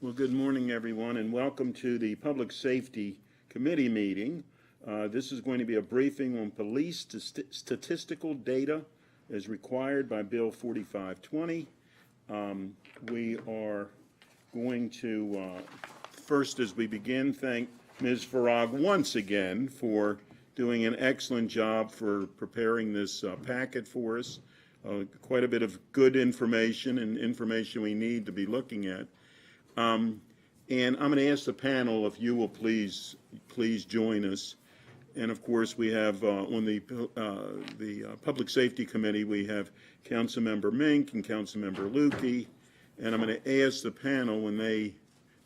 Well, good morning, everyone, and welcome to the Public Safety Committee meeting. This is going to be a briefing on police statistical data as required by Bill 4520. We are going to, first as we begin, thank Ms. Farag once again for doing an excellent job for preparing this packet for us. Quite a bit of good information and information we need to be looking at. And I'm going to ask the panel if you will please join us. And of course, we have on the Public Safety Committee, we have Councilmember Mink and Councilmember Lukey. And I'm going to ask the panel when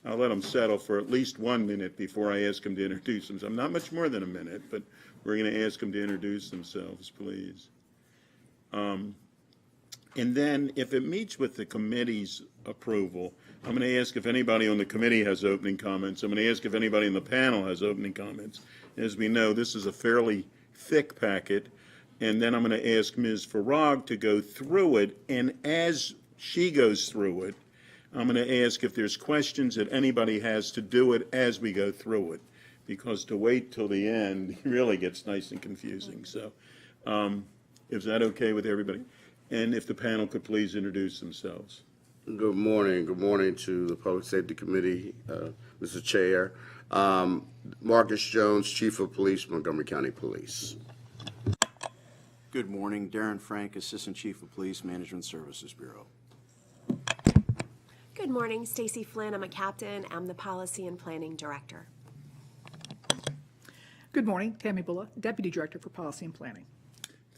I'll let them settle for at least 1 minute before I ask them to introduce themselves. Not much more than a minute, but we're going to ask them to introduce themselves, please. And then if it meets with the committee's approval, I'm going to ask if anybody on the committee has opening comments. I'm going to ask if anybody in the panel has opening comments. As we know, this is a fairly thick packet. And then I'm going to ask Ms. Farag to go through it. And as she goes through it, I'm going to ask if there's questions that anybody has to do it as we go through it. Because to wait till the end really gets nice and confusing. So is that okay with everybody? And if the panel could please introduce themselves. Good morning. Good morning to the Public Safety Committee, Mr. Chair. Marcus Jones, Chief of Police, Montgomery County Police. Good morning. Darren Frank, Assistant Chief of Police, Management Services Bureau. Good morning. Stacy Flynn. I'm a captain. I'm the Policy and Planning Director. Good morning. Tammy Bulla, Deputy Director for Policy and Planning.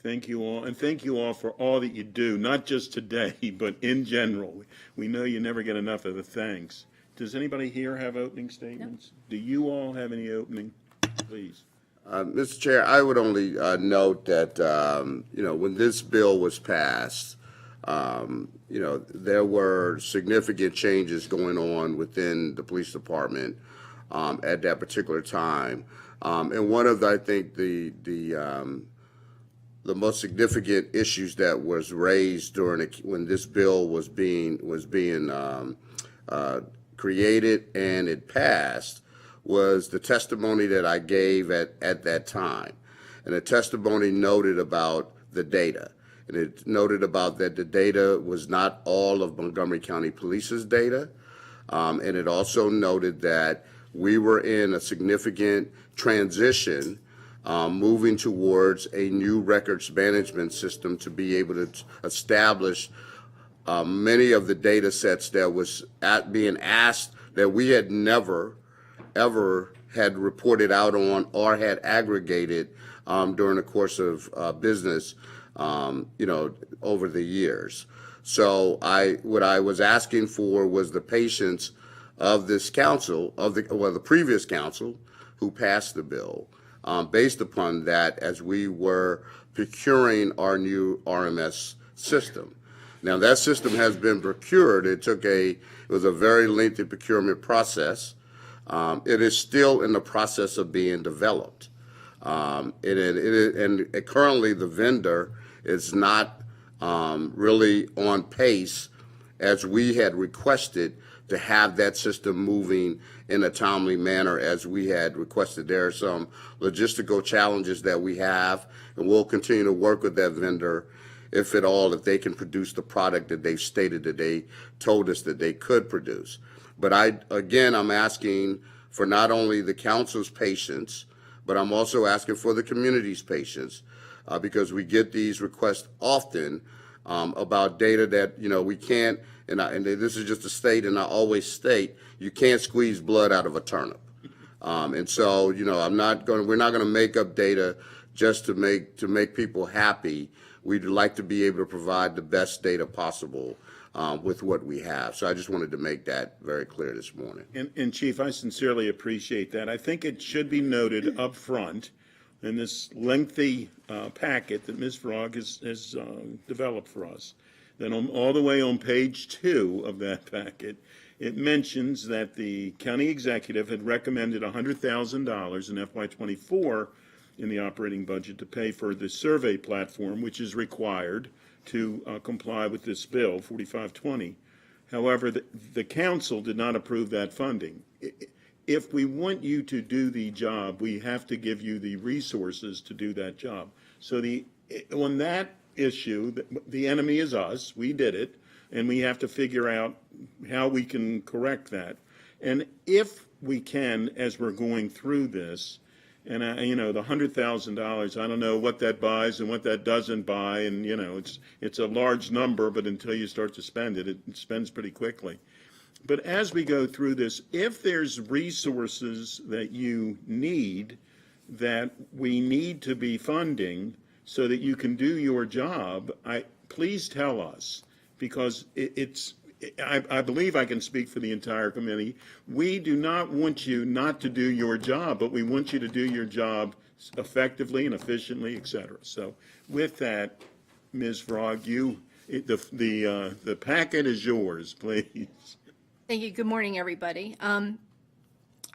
Thank you all, and thank you all for all that you do, not just today, but in general. We know you never get enough of the thanks. Does anybody here have opening statements? No. Do you all have any opening? Please. Mr. Chair, I would only note that, when this bill was passed, there were significant changes going on within the police department at that particular time. And one of, I think, the most significant issues that was raised during when this bill was being created and it passed was the testimony that I gave at that time. And the testimony noted about the data. And it noted about that the data was not all of Montgomery County Police's data. And it also noted that we were in a significant transition moving towards a new records management system to be able to establish many of the data sets that was being asked that we had never, ever had reported out on or had aggregated during the course of business, over the years. So what I was asking for was the patience of this council, the previous council who passed the bill, based upon that as we were procuring our new RMS system. Now that system has been procured. It was a very lengthy procurement process. It is still in the process of being developed. And currently the vendor is not really on pace as we had requested to have that system moving in a timely manner as we had requested. There are some logistical challenges that we have, and we'll continue to work with that vendor if they can produce the product that they've stated that they told us that they could produce. But I'm asking for not only the council's patience, but I'm also asking for the community's patience because we get these requests often about data that, we can't, and this is just a state, and I always state, you can't squeeze blood out of a turnip. And so, we're not going to make up data just to make people happy. We'd like to be able to provide the best data possible with what we have. So I just wanted to make that very clear this morning. And Chief, I sincerely appreciate that. I think it should be noted up front in this lengthy packet that Ms. Frog has developed for us, that all the way on page 2 of that packet, it mentions that the county executive had recommended $100,000 in FY24 in the operating budget to pay for the survey platform, which is required to comply with this bill, 4520. However, the council did not approve that funding. If we want you to do the job, we have to give you the resources to do that job. So on that issue, the enemy is us. We did it, and we have to figure out how we can correct that. And if we can, as we're going through this, and the $100,000, I don't know what that buys and what that doesn't buy, and it's a large number, but until you start to spend it, it spends pretty quickly. But as we go through this, if there's resources that you need that we need to be funding so that you can do your job, please tell us, because I believe I can speak for the entire committee. We do not want you not to do your job, but we want you to do your job effectively and efficiently, et cetera. So with that, Ms. Frog, the packet is yours, please. Thank you. Good morning, everybody. I'm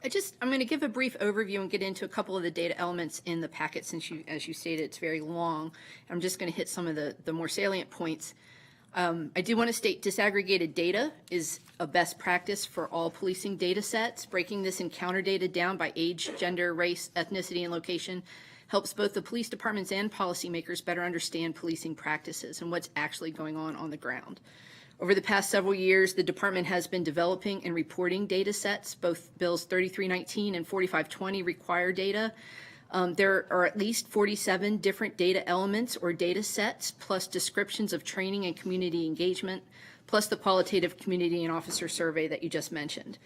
going to give a brief overview and get into a couple of the data elements in the packet since as you stated, it's very long. I'm just going to hit some of the more salient points. I do want to state disaggregated data is a best practice for all policing data sets. Breaking this encounter data down by age, gender, race, ethnicity, and location helps both the police departments and policymakers better understand policing practices and what's actually going on the ground. Over the past several years, the department has been developing and reporting data sets. Both Bills 3319 and 4520 require data. There are at least 47 different data elements or data sets, plus descriptions of training and community engagement, plus the qualitative community and officer survey that you just mentioned.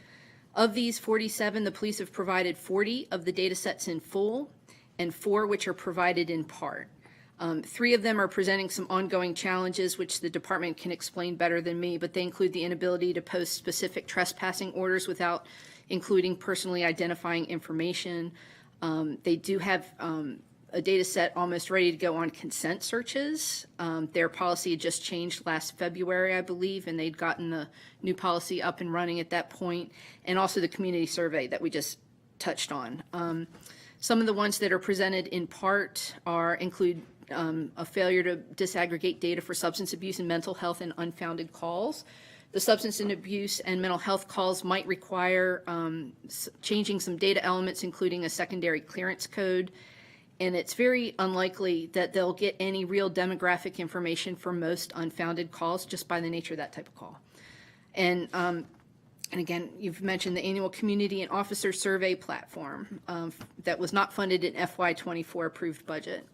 Of these 47, the police have provided 40 of the data sets in full and 4 which are provided in part. 3 of them are presenting some ongoing challenges, which the department can explain better than me, but they include the inability to post specific trespassing orders without including personally identifying information. They do have a data set almost ready to go on consent searches. Their policy had just changed last February, I believe, and they'd gotten the new policy up and running at that point, and also the community survey that we just touched on. Some of the ones that are presented in part include a failure to disaggregate data for substance abuse and mental health and unfounded calls. The substance and abuse and mental health calls might require changing some data elements, including a secondary clearance code, and it's very unlikely that they'll get any real demographic information for most unfounded calls just by the nature of that type of call. And again, you've mentioned the annual community and officer survey platform that was not funded in FY24 approved budget.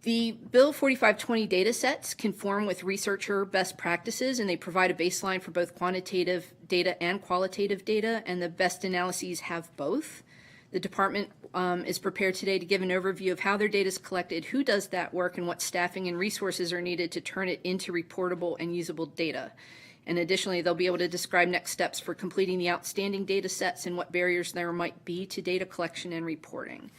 The Bill 4520 data sets conform with researcher best practices, and they provide a baseline for both quantitative data and qualitative data, and the best analyses have both. The department is prepared today to give an overview of how their data is collected, who does that work, and what staffing and resources are needed to turn it into reportable and usable data. And additionally, they'll be able to describe next steps for completing the outstanding data sets and what barriers there might be to data collection and reporting.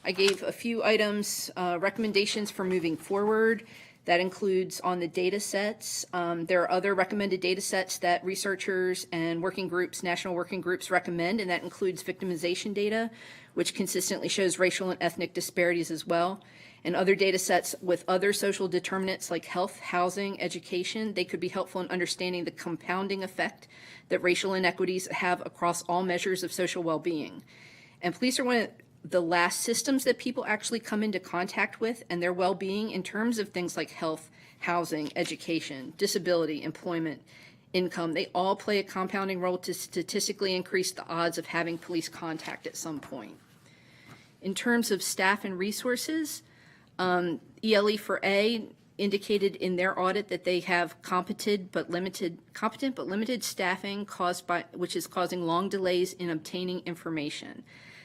I gave a few items, recommendations for moving forward. That includes on the data sets. There are other recommended data sets that researchers and working groups, national working groups recommend, and that includes victimization data, which consistently shows racial and ethnic disparities as well. And other data sets with other social determinants like health, housing, education, they could be helpful in understanding the compounding effect that racial inequities have across all measures of social well-being. And police are one of the last systems that people actually come into contact with and their well-being in terms of things like health, housing, education, disability, employment, income. They all play a compounding role to statistically increase the odds of having police contact at some point. In terms of staff and resources, ELE4A indicated in their audit that they have competent but limited staffing which is causing long delays in obtaining information.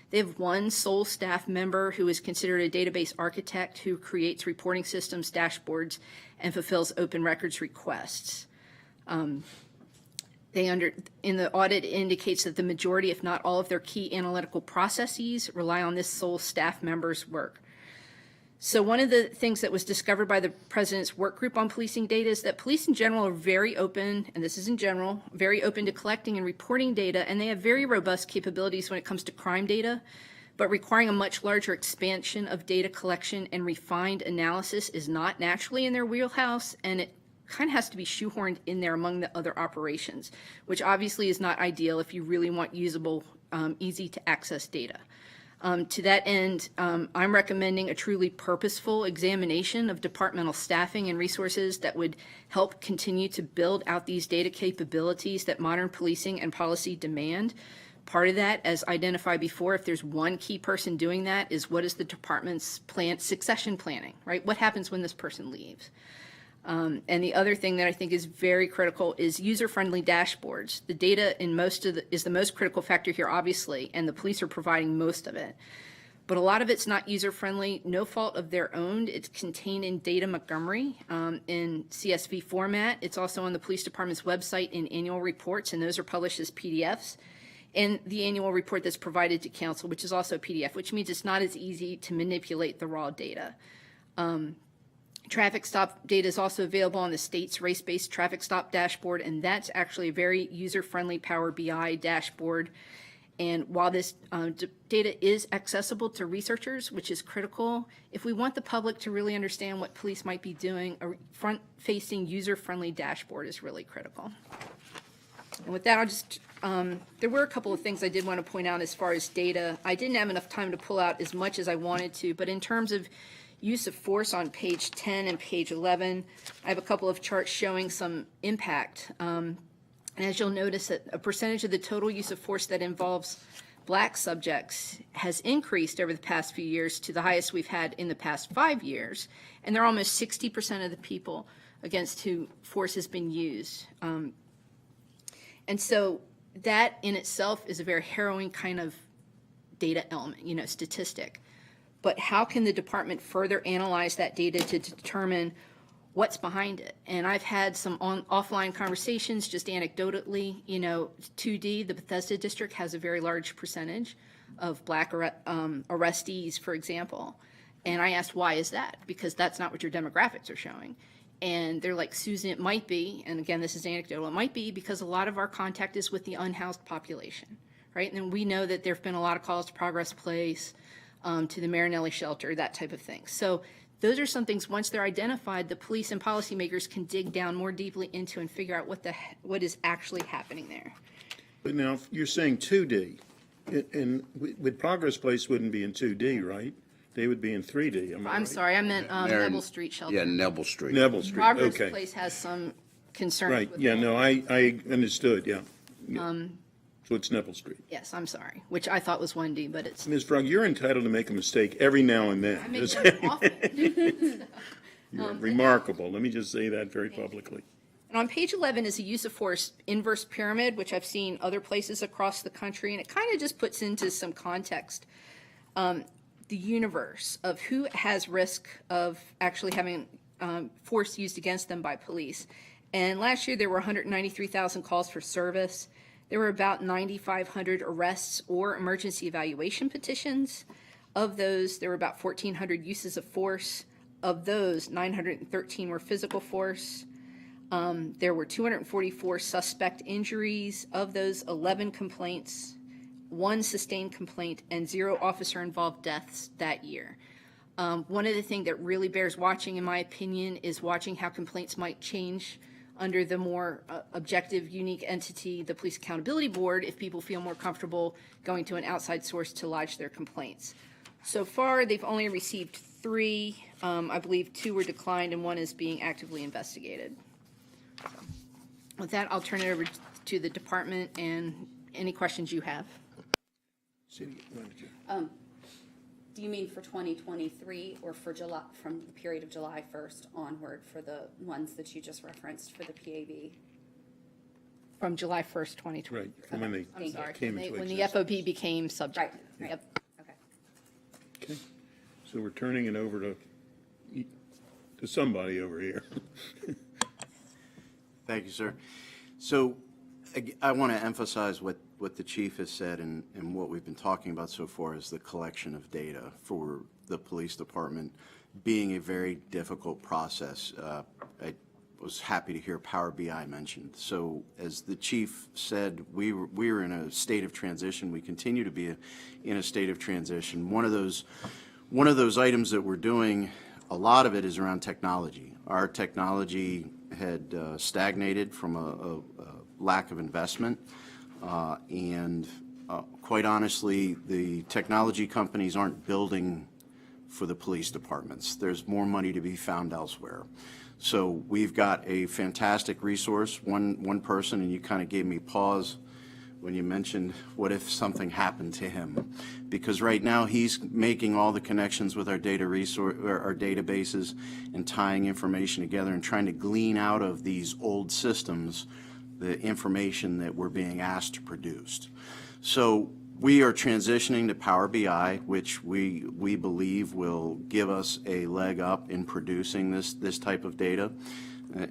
They have one sole staff member who is considered a database architect who creates reporting systems, dashboards, and fulfills open records requests. In the audit, it indicates that the majority, if not all of their key analytical processes rely on this sole staff member's work. So one of the things that was discovered by the President's work group on policing data is that police in general are very open, and this is in general, very open to collecting and reporting data, and they have very robust capabilities when it comes to crime data, but requiring a much larger expansion of data collection and refined analysis is not naturally in their wheelhouse, and it kind of has to be shoehorned in there among the other operations, which obviously is not ideal if you really want usable, easy to access data. To that end, I'm recommending a truly purposeful examination of departmental staffing and resources that would help continue to build out these data capabilities that modern policing and policy demand. Part of that, as identified before, if there's one key person doing that, is what is the department's succession planning, right? What happens when this person leaves? And the other thing that I think is very critical is user-friendly dashboards. The data is the most critical factor here, obviously, and the police are providing most of it. But a lot of it's not user-friendly, no fault of their own. It's contained in Data Montgomery in CSV format. It's also on the police department's website in annual reports, and those are published as PDFs. And the annual report that's provided to council, which is also a PDF, which means it's not as easy to manipulate the raw data. Traffic stop data is also available on the state's race-based traffic stop dashboard, and that's actually a very user-friendly Power BI dashboard. And while this data is accessible to researchers, which is critical, if we want the public to really understand what police might be doing, a front-facing, user-friendly dashboard is really critical. And with that, I'll just, there were a couple of things I did want to point out as far as data. I didn't have enough time to pull out as much as I wanted to, but in terms of use of force on page 10 and page 11, I have a couple of charts showing some impact. And as you'll notice, that a percentage of the total use of force that involves Black subjects has increased over the past few years to the highest we've had in the past 5 years. And they're almost 60% of the people against who force has been used. And so that in itself is a very harrowing kind of data element, statistic. But how can the department further analyze that data to determine what's behind it? And I've had some offline conversations, just anecdotally, 2D, the Bethesda district has a very large percentage of Black arrestees, for example. And I asked, why is that? Because that's not what your demographics are showing. And they're like, Susan, it might be, and again, this is anecdotal, it might be because a lot of our contact is with the unhoused population, right? And we know that there have been a lot of calls to Progress Place, to the Marinelli shelter, that type of thing. So those are some things, once they're identified, the police and policymakers can dig down more deeply into and figure out what is actually happening there. But now, if you're saying 2D, and with Progress Place wouldn't be in 2D, right? They would be in 3D, am I right? I'm sorry, I meant Neville Street shelter. Yeah, Neville Street. Neville Street, Progress okay. Place has some concerns Right, with yeah, that. no, I understood, yeah. So it's Neville Street. Yes, I'm sorry, which I thought was 1D, but it's. Ms. Frog, you're entitled to make a mistake every now and then. I make them often. You're remarkable, let me just say that very publicly. And on page 11 is a use of force inverse pyramid, which I've seen other places across the country, and it kind of just puts into some context the universe of who has risk of actually having force used against them by police. And last year there were 193,000 calls for service. There were about 9,500 arrests or emergency evaluation petitions. Of those, there were about 1,400 uses of force. Of those, 913 were physical force. There were 244 suspect injuries. Of those, 11 complaints, 1 sustained complaint, and 0 officer-involved deaths that year. One of the things that really bears watching, in my opinion, is watching how complaints might change under the more objective, unique entity, the Police Accountability Board, if people feel more comfortable going to an outside source to lodge their complaints. So far, they've only received 3. I believe 2 were declined, and 1 is being actively investigated. So, with that, I'll turn it over to the department and any questions you have. City manager. Do you mean for 2023 or for July, from the period of July 1st onward for the ones that you just referenced for the PAB? From July 1st, 2020. Right, from when they I'm sorry. came into When the existence. FOP became subject. Right. Yep. Okay. Okay, so we're turning it over to somebody over here. Thank you, sir. So I want to emphasize what the chief has said and what we've been talking about so far is the collection of data for the police department being a very difficult process. I was happy to hear Power BI mentioned. So as the chief said, we were in a state of transition. We continue to be in a state of transition. One of those items that we're doing, a lot of it is around technology. Our technology stagnated from a lack of investment. And quite honestly, the technology companies aren't building for the police departments. There's more money to be found elsewhere. So we've got a fantastic resource, one person, and you kind of gave me pause when you mentioned what if something happened to him, because right now he's making all the connections with our our databases and tying information together and trying to glean out of these old systems the information that we're being asked to produce. So we are transitioning to Power BI, which we believe will give us a leg up in producing this type of data.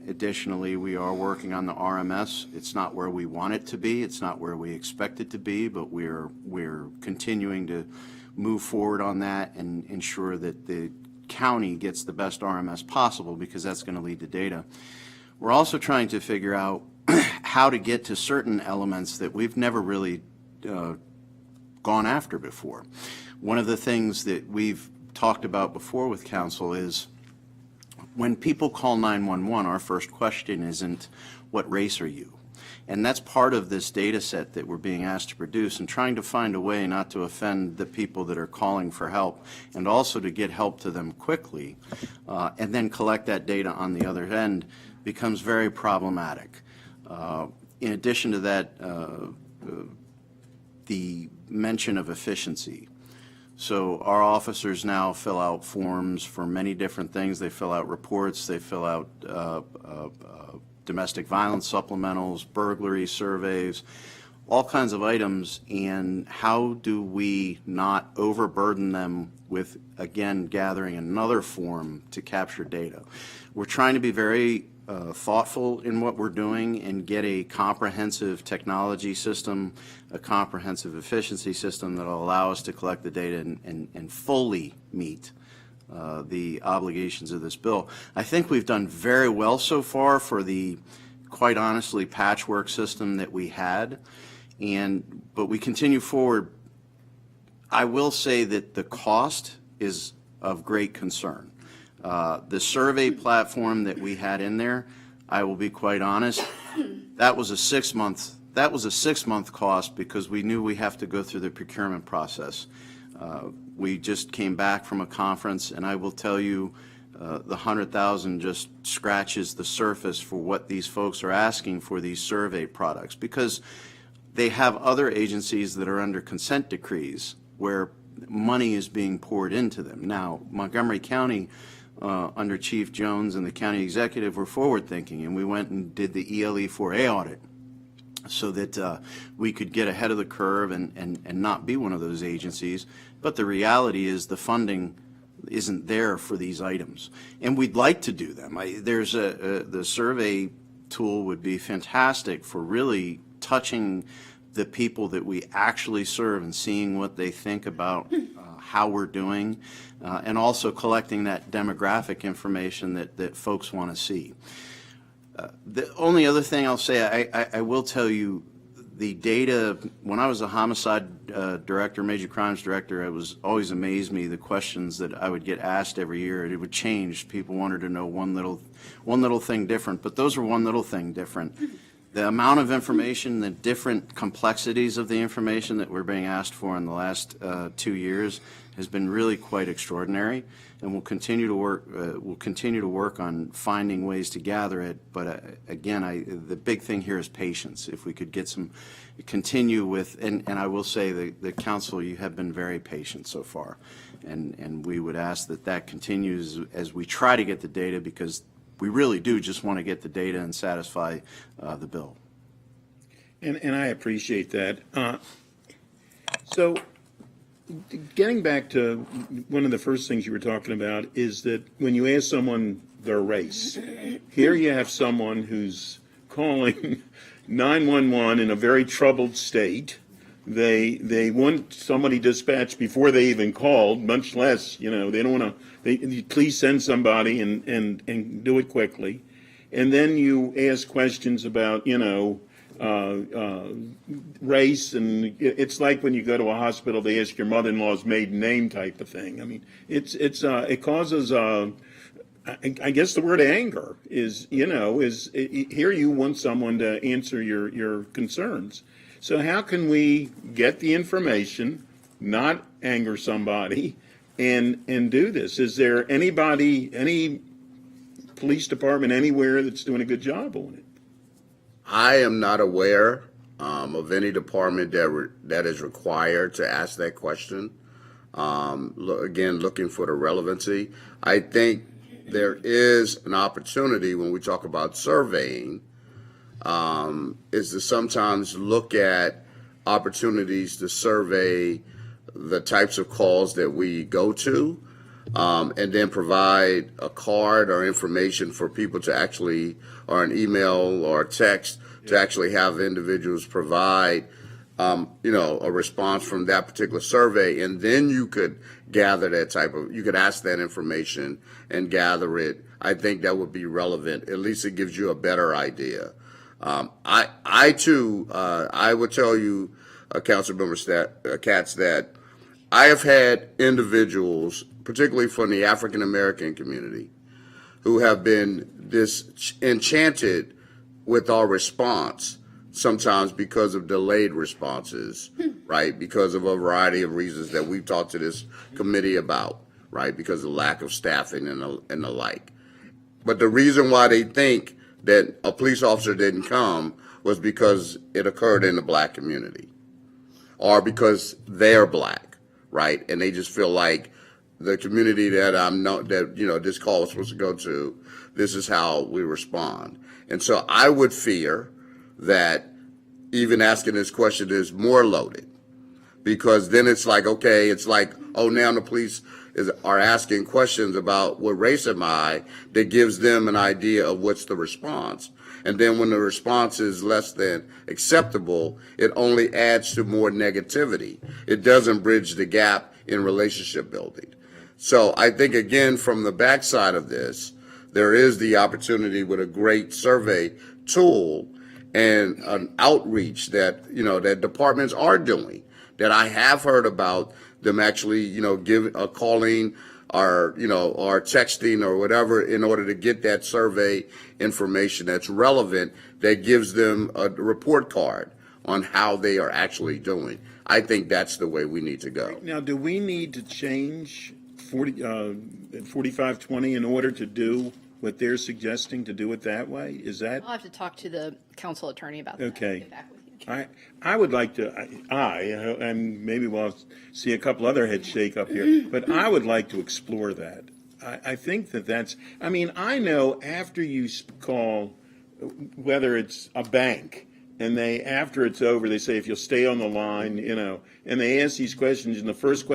Additionally, we are working on the RMS. It's not where we want it to be. It's not where we expect it to be, but we're continuing to move forward on that and ensure that the county gets the best RMS possible, because that's going to lead to data. We're also trying to figure out how to get to certain elements that we've never really gone after before. One of the things that we've talked about before with council is when people call 911, our first question isn't, what race are you? And that's part of this data set that we're being asked to produce, and trying to find a way not to offend the people that are calling for help, and also to get help to them quickly, and then collect that data on the other end becomes very problematic. In addition to that, the mention of efficiency. So our officers now fill out forms for many different things. They fill out reports, they fill out domestic violence supplementals, burglary surveys, all kinds of items. And how do we not overburden them with, again, gathering another form to capture data? We're trying to be very thoughtful in what we're doing and get a comprehensive technology system, a comprehensive efficiency system that will allow us to collect the data and fully meet the obligations of this bill. I think we've done very well so far for the, quite honestly, patchwork system that we had, but we continue forward. I will say that the cost is of great concern. The survey platform that we had in there, I will be quite honest, that was a 6 month cost, because we knew we have to go through the procurement process. We just came back from a conference, and I will tell you, the 100,000 just scratches the surface for what these folks are asking for these survey products, because they have other agencies that are under consent decrees where money is being poured into them. Now, Montgomery County, under Chief Jones and the county executive, were forward thinking, and we went and did the ELE4A audit so that we could get ahead of the curve and not be one of those agencies. But the reality is the funding isn't there for these items, and we'd like to do them. The survey tool would be fantastic for really touching the people that we actually serve and seeing what they think about how we're doing, and also collecting that demographic information that folks want to see. The only other thing I'll say, I will tell you, the data, when I was a homicide director, major crimes director, it was always amazed me the questions that I would get asked every year. It would change. People wanted to know one little thing different, but those were one little thing different. The amount of information, the different complexities of the information that we're being asked for in the last 2 years has been really quite extraordinary, and we'll continue to work on finding ways to gather it. But again, the big thing here is patience. If we could get continue with, and I will say the council, you have been very patient so far, and we would ask that continues as we try to get the data, because we really do just want to get the data and satisfy the bill. And I appreciate that. So getting back to one of the first things you were talking about is that when you ask someone their race, here you have someone who's calling 911 in a very troubled state. They want somebody dispatched before they even called, much less, they don't want to, please send somebody and do it quickly. And then you ask questions about, race, and it's like when you go to a hospital, they ask your mother-in-law's maiden name type of thing. I mean, it causes I guess the word anger is, here you want someone to answer your concerns. So how can we get the information, not anger somebody, and do this? Is there any police department anywhere that's doing a good job on it? I am not aware of any department that is required to ask that question. Again, looking for the relevancy. I think there is an opportunity when we talk about surveying, is to sometimes look at opportunities to survey the types of calls that we go to, and then provide a card or information for people to actually, or an email or text to actually have individuals provide, a response from that particular survey, and then you could gather you could ask that information and gather it. I think that would be relevant. At least it gives you a better idea. I too, I would tell you, Councilmember Katz, that I have had individuals, particularly from the African American community, who have been disenchanted with our response, sometimes because of delayed responses, right? Because of a variety of reasons that we've talked to this committee about, right? Because of lack of staffing and the like. But the reason why they think that a police officer didn't come was because it occurred in the black community, or because they're black, right? And they just feel like the community that this call was supposed to go to, this is how we respond. And so I would fear that even asking this question is more loaded, because then it's like, okay, it's like, oh, now the police are asking questions about what race am I, that gives them an idea of what's the response. And then when the response is less than acceptable, it only adds to more negativity. It doesn't bridge the gap in relationship building. So I think, again, from the backside of this, there is the opportunity with a great survey tool and an outreach that, that departments are doing, that I have heard about them actually, calling or texting or whatever in order to get that survey information that's relevant, that gives them a report card on how they are actually doing. I think that's the way we need to go. Now, do we need to change 4520 in order to do what they're suggesting, to do it that way? Is that? I'll have to talk to the council attorney about that. Okay. Get back with you. I would like to, and maybe we'll see a couple other heads shake up here, but I would like to explore that. I think I know after you call, whether it's a bank, and after it's over, they say, if you'll stay on the line, and they ask these questions, and the first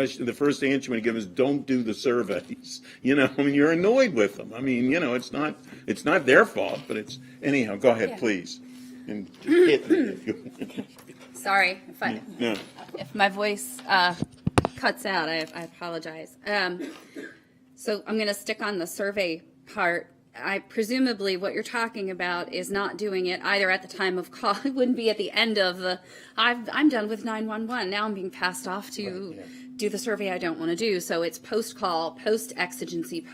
answer when you give is, don't do the surveys. You're annoyed with them. It's not their fault, but anyhow, go ahead, please. And hit me if you want. Sorry No. if my voice cuts out. I apologize. So I'm going to stick on the survey part. Presumably what you're talking about is not doing it either at the time of call. It wouldn't be at the end of I'm done with 911. Now I'm being passed off to do the survey I don't want to do. So it's post-call, post-exigency,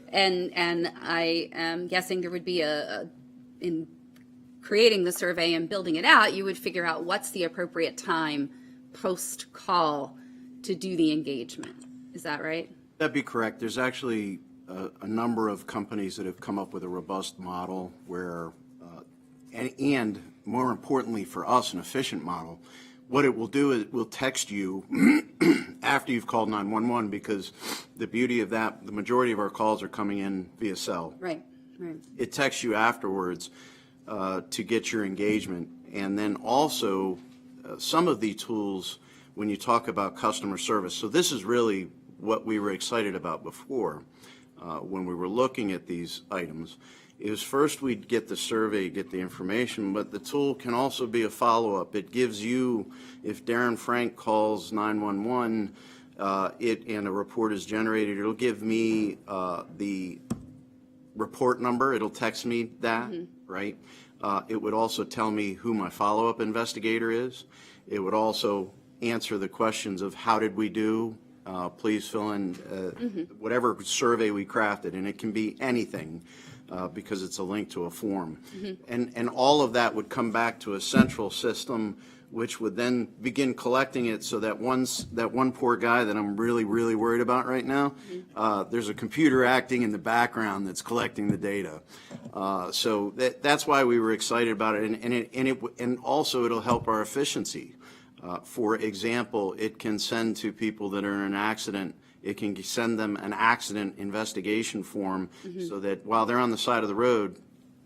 and I am guessing there would be in creating the survey and building it out, you would figure out what's the appropriate time post-call to do the engagement. Is that right? That'd be correct. There's actually a number of companies that have come up with a robust model where, and more importantly for us, an efficient model. What it will do is it will text you after you've called 911, because the beauty of that, the majority of our calls are coming in via cell. Right. It texts you afterwards to get your engagement. And then also some of the tools when you talk about customer service. So this is really what we were excited about before when we were looking at these items, is first we'd get the survey, get the information, but the tool can also be a follow-up. It gives you, if Darren Frank calls 911 and a report is generated, it'll give me the report number. It'll text me that, right? It would also tell me who my follow-up investigator is. It would also answer the questions of how did we do, please fill in whatever survey we crafted, and it can be anything because it's a link to a form. And all of that would come back to a central system, which would then begin collecting it so that that one poor guy that I'm really, really worried about right now, there's a computer acting in the background that's collecting the data. So that's why we were excited about it, and also it'll help our efficiency. For example, it can send to people that are in an accident, it can send them an accident investigation form so that while they're on the side of the road,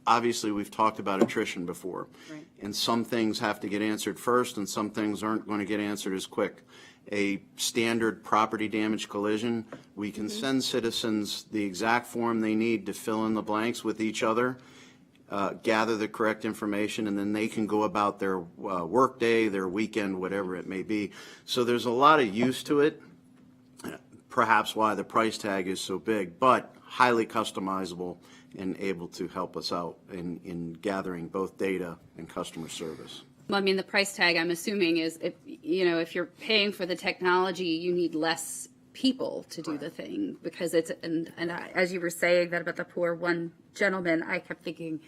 obviously we've talked about attrition before. Right. And some things have to get answered first and some things aren't going to get answered as quick. A standard property damage collision, we can send citizens the exact form they need to fill in the blanks with each other, gather the correct information, and then they can go about their work day, their weekend, whatever it may be. So there's a lot of use to it, perhaps why the price tag is so big, but highly customizable and able to help us out in gathering both data and customer service. Well, I mean, the price tag, I'm assuming, is if you're paying for the technology, you need less people to do the thing, because it's, and as you were saying that about the poor one gentleman, I kept thinking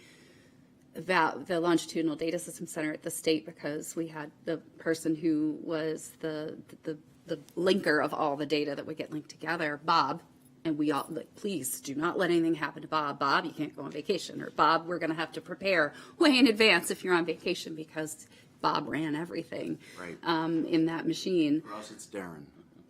about the Longitudinal Data System Center at the state, because we had the person who was the linker of all the data that would get linked together, Bob, and we all, like, please do not let anything happen to Bob. Bob, you can't go on vacation. Or Bob, we're going to have to prepare way in advance if you're on vacation, because Bob ran everything in that machine. For us, it's Darren.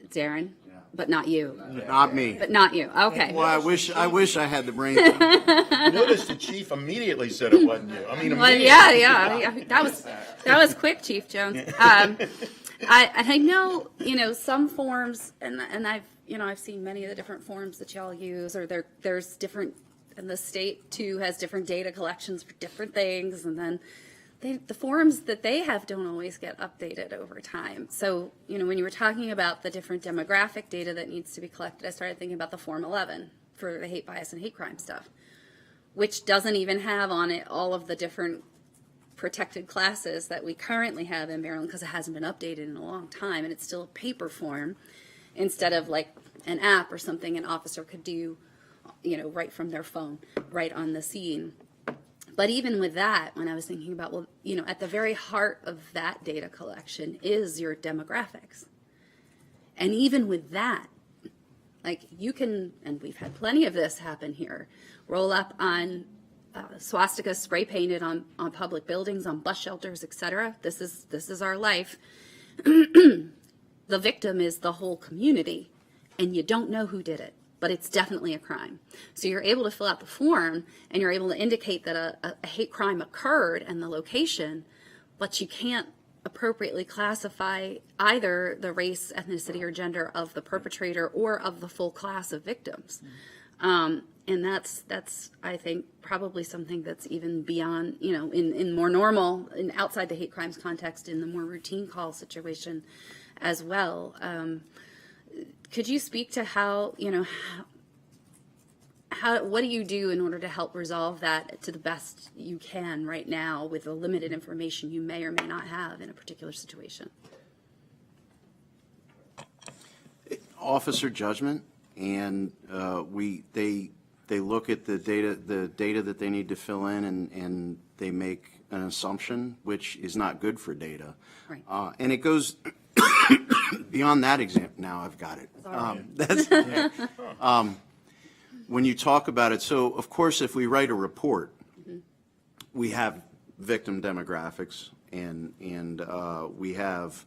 Darren? Yeah. But not you. Not me. But not you. Okay. Well, I wish I had the brain. Notice the chief immediately said it wasn't you. I mean, Well, yeah. That was quick, Chief Jones. I know, some forms, and I've seen many of the different forms that y'all use, or there's different, and the state too has different data collections for different things, and then the forms that they have don't always get updated over time. So, when you were talking about the different demographic data that needs to be collected, I started thinking about the Form 11 for the hate bias and hate crime stuff, which doesn't even have on it all of the different protected classes that we currently have in Maryland, because it hasn't been updated in a long time, and it's still a paper form instead of like an app or something an officer could do, right from their phone, right on the scene. But even with that, when I was thinking about, well, at the very heart of that data collection is your demographics. And even with that, like, you can, and we've had plenty of this happen here, roll up on swastikas spray painted on public buildings, on bus shelters, etc. This is our life. The victim is the whole community, and you don't know who did it, but it's definitely a crime. So you're able to fill out the form, and you're able to indicate that a hate crime occurred and the location, but you can't appropriately classify either the race, ethnicity, or gender of the perpetrator or of the full class of victims. And that's I think probably something that's even beyond, in more normal, in outside the hate crimes context, in the more routine call situation as well. Could you speak to how what do you do in order to help resolve that to the best you can right now with the limited information you may or may not have in a particular situation? Officer judgment, and they look at the data that they need to fill in, and they make an assumption, which is not good for data. Right. And it goes beyond that example. Now I've got it. When you talk about it, so of course, if we write a report, we have victim demographics, and we have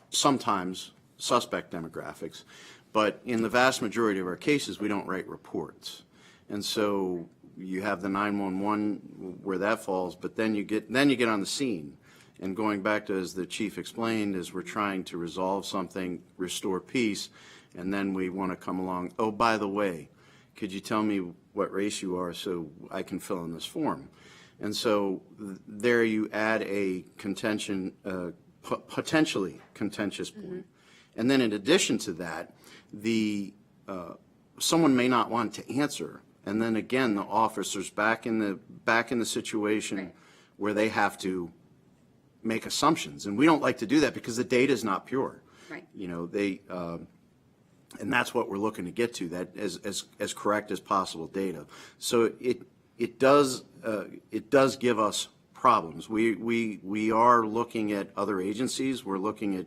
sometimes suspect demographics. But in the vast majority of our cases, we don't write reports. And so you have the 911 where that falls, but then you get on the scene. And going back to, as the chief explained, is we're trying to resolve something, restore peace, and then we want to come along, oh, by the way, could you tell me what race you are so I can fill in this form? And so there you add a contention, potentially contentious point. And then in addition to that, someone may not want to answer, and then again the officer's back in the situation where they have to make assumptions, and we don't like to do that because the data is not pure. Right. You know, and that's what we're looking to get to, that as correct as possible data. So it does give us problems. We are looking at other agencies. We're looking at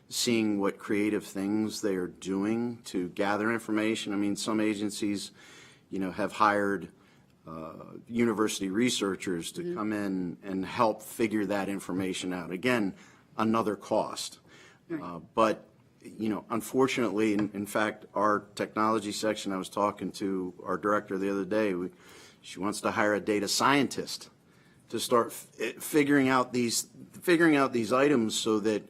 seeing what creative things they are doing to gather information. I mean, some agencies, have hired university researchers to come in and help figure that information out. Again, another cost. But unfortunately, in fact, our technology section, I was talking to our director the other day, she wants to hire a data scientist to start figuring out these items so that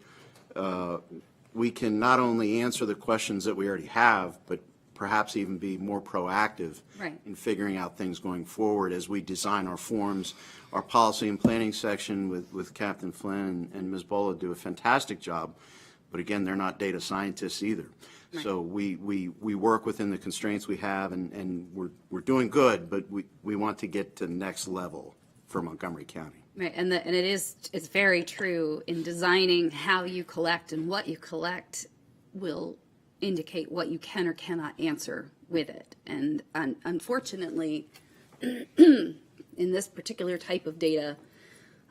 we can not only answer the questions that we already have, but perhaps even be more proactive in figuring out things going forward as we design our forms. Our policy and planning section with Captain Flynn and Ms. Bola do a fantastic job, but again, they're not data scientists either. Right. So we work within the constraints we have, and we're doing good, but we want to get to the next level for Montgomery County. Right, and it's very true in designing how you collect and what you collect will indicate what you can or cannot answer with it. And unfortunately, in this particular type of data,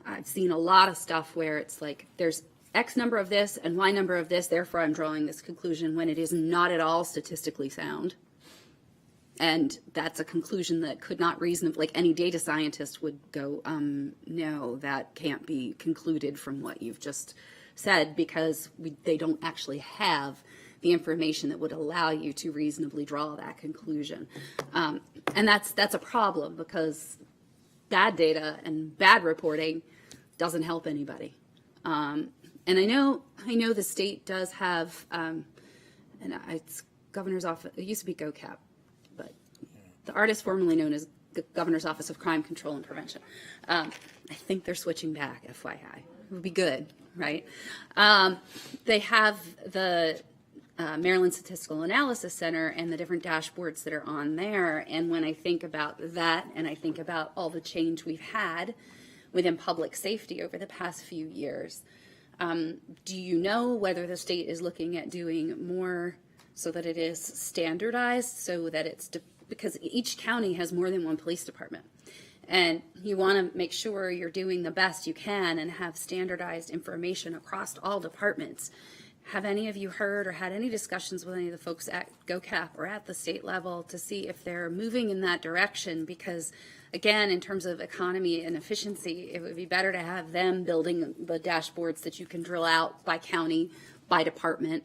I've seen a lot of stuff where it's like there's X number of this and Y number of this, therefore I'm drawing this conclusion, when it is not at all statistically sound. And that's a conclusion that could not reasonably, like any data scientist would go, no, that can't be concluded from what you've just said, because they don't actually have the information that would allow you to reasonably draw that conclusion. And that's a problem, because bad data and bad reporting doesn't help anybody. And I know the state does have, and it's governor's office, it used to be GOCAP, but the artist formerly known as the Governor's Office of Crime Control and Prevention. I think they're switching back, FYI. It would be good, right? They have the Maryland Statistical Analysis Center and the different dashboards that are on there. And when I think about that, and I think about all the change we've had within public safety over the past few years, do you know whether the state is looking at doing more so that it is standardized, so that it's, because each county has more than one police department. And you want to make sure you're doing the best you can and have standardized information across all departments. Have any of you heard or had any discussions with any of the folks at GOCAP or at the state level to see if they're moving in that direction? Because again, in terms of economy and efficiency, it would be better to have them building the dashboards that you can drill out by county, by department,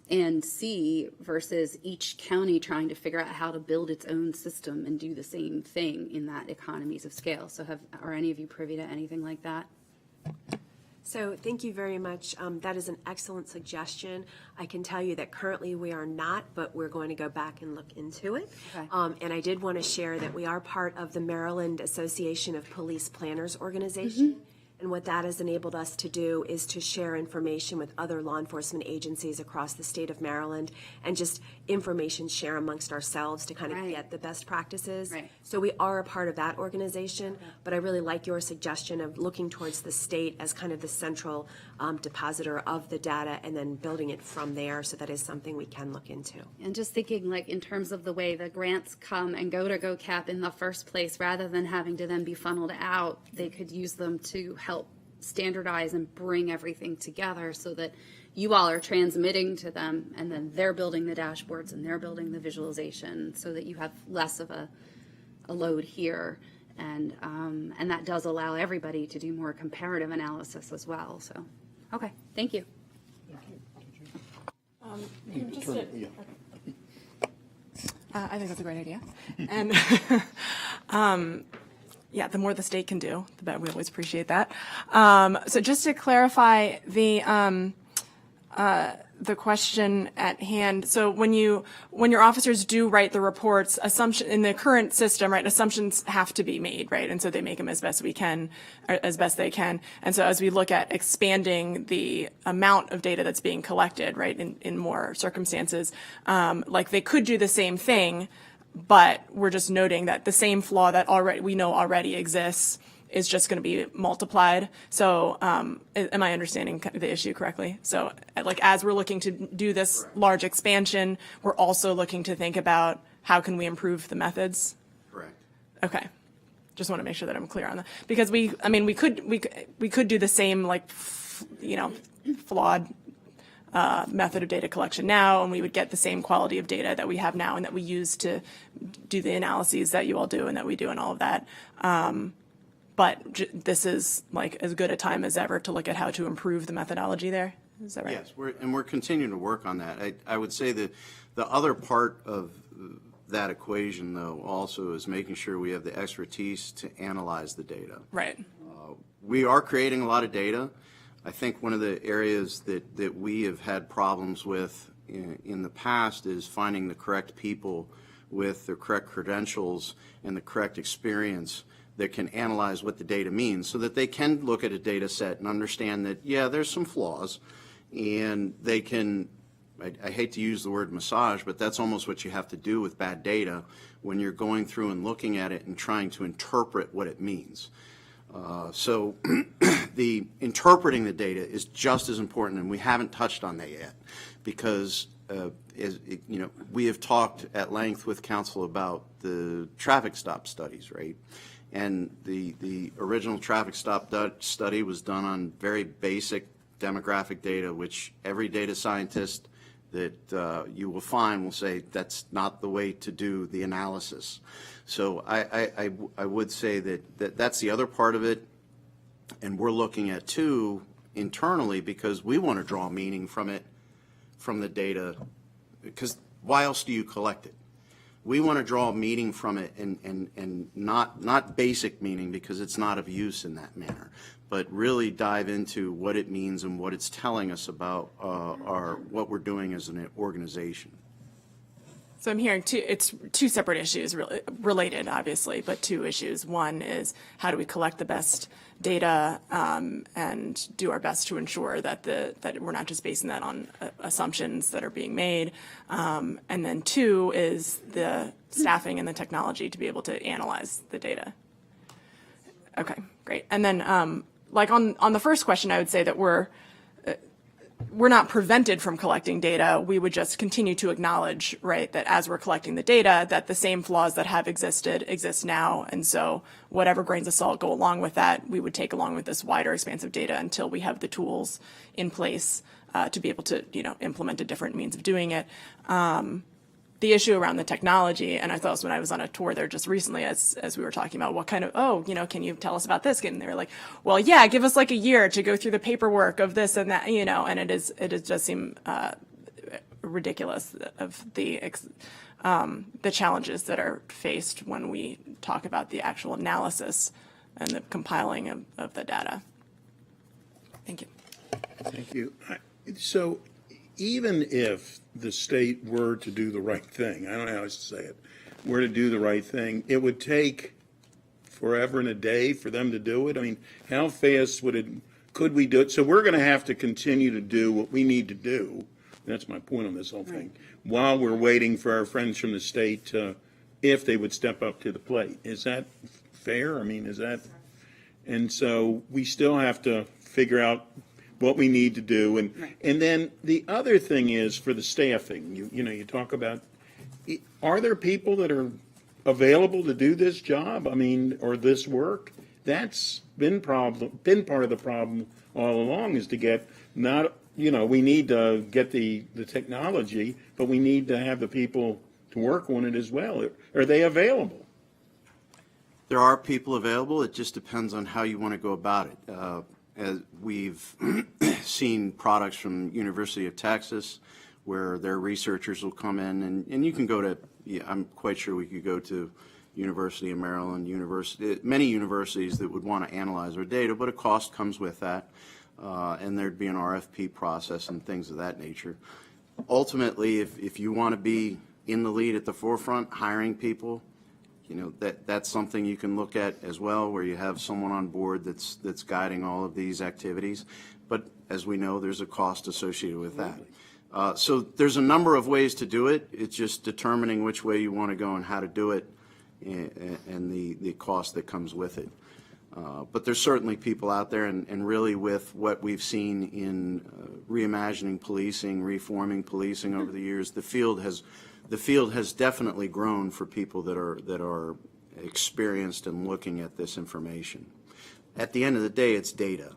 and see, versus each county trying to figure out how to build its own system and do the same thing in that economies of scale. So are any of you privy to anything like that? So thank you very much. That is an excellent suggestion. I can tell you that currently we are not, but we're going to go back and look into it. Okay. And I did want to share that we are part of the Maryland Association of Police Planners organization. And what that has enabled us to do is to share information with other law enforcement agencies across the state of Maryland, and just information share amongst ourselves to kind of get the best practices. Right. So we are a part of that organization, but I really like your suggestion of looking towards the state as kind of the central depositor of the data, and then building it from there. So that is something we can look into. And just thinking, like, in terms of the way the grants come and go to GOCAP in the first place, rather than having to then be funneled out, they could use them to help standardize and bring everything together so that you all are transmitting to them, and then they're building the dashboards and they're building the visualization, so that you have less of a load here. And that does allow everybody to do more comparative analysis as well. So, okay, thank you. I think that's a great idea. And yeah, the more the state can do, the better. We always appreciate that. So just to clarify the question at hand. So when your officers do write the reports, assumption in the current system, right, assumptions have to be made, right? And so they make them as best they can. And so as we look at expanding the amount of data that's being collected, right, in more circumstances, like they could do the same thing, but we're just noting that the same flaw that we know already exists is just going to be multiplied. So am I understanding the issue correctly? So like as we're looking to do this large expansion, we're also looking to think about how can we improve the methods? Correct. Okay. Just want to make sure that I'm clear on that. Because we could do the same like, flawed method of data collection now, and we would get the same quality of data that we have now and that we use to do the analyses that you all do and that we do and all of that. But this is like as good a time as ever to look at how to improve the methodology there. Is that right? Yes, we're continuing to work on that. I would say that the other part of that equation, though, also is making sure we have the expertise to analyze the data. Right. We are creating a lot of data. I think one of the areas that we have had problems with in the past is finding the correct people with the correct credentials and the correct experience that can analyze what the data means so that they can look at a data set and understand that, yeah, there's some flaws, and they can, I hate to use the word massage, but that's almost what you have to do with bad data when you're going through and looking at it and trying to interpret what it means. So the interpreting the data is just as important, and we haven't touched on that yet because we have talked at length with council about the traffic stop studies, right? And the original traffic stop study was done on very basic demographic data, which every data scientist that you will find will say that's not the way to do the analysis. So I would say that's the other part of it, and we're looking at too internally because we want to draw meaning from it, from the data, because why else do you collect it? We want to draw meaning from it and not basic meaning because it's not of use in that manner, but really dive into what it means and what it's telling us about what we're doing as an organization. So I'm hearing it's two separate issues, really related, obviously, but two issues. One is how do we collect the best data and do our best to ensure that that we're not just basing that on assumptions that are being made. And then two is the staffing and the technology to be able to analyze the data. Okay, great. And then like on the first question, I would say that we're not prevented from collecting data. We would just continue to acknowledge, right, that as we're collecting the data, that the same flaws that have existed exist now. And so whatever grains of salt go along with that, we would take along with this wider expanse of data until we have the tools in place to be able to, implement a different means of doing it. The issue around the technology, and I thought when I was on a tour there just recently, as we were talking about what kind of, can you tell us about this? And they were like, well, yeah, give us like a year to go through the paperwork of this and that, and it does seem ridiculous of the challenges that are faced when we talk about the actual analysis and the compiling of the data. Thank you. Thank you. So even if the state were to do the right thing, I don't know how else to say it, were to do the right thing, it would take forever and a day for them to do it? I mean, how fast could we do it? So we're going to have to continue to do what we need to do. That's my point on this whole thing. While we're waiting for our friends from the state, if they would step up to the plate. Is that fair? I mean, and so we still have to figure out what we need to do. And then the other thing is for the staffing, you talk about, are there people that are available to do this job? I mean, or this work? That's been part of the problem all along, is to get we need to get the technology, but we need to have the people to work on it as well. Are they available? There are people available. It just depends on how you want to go about it. As we've seen products from University of Texas where their researchers will come in, and you can go to, I'm quite sure we could go to University of Maryland, many universities that would want to analyze our data, but a cost comes with that, and there'd be an RFP process and things of that nature. Ultimately, if you want to be in the lead at the forefront, hiring people, that's something you can look at as well, where you have someone on board that's guiding all of these activities. But as we know, there's a cost associated with that. So there's a number of ways to do it. It's just determining which way you want to go and how to do it, and the cost that comes with it. But there's certainly people out there, and really with what we've seen in reimagining policing, reforming policing over the years, the field has definitely grown for people that are experienced in looking at this information. At the end of the day, it's data.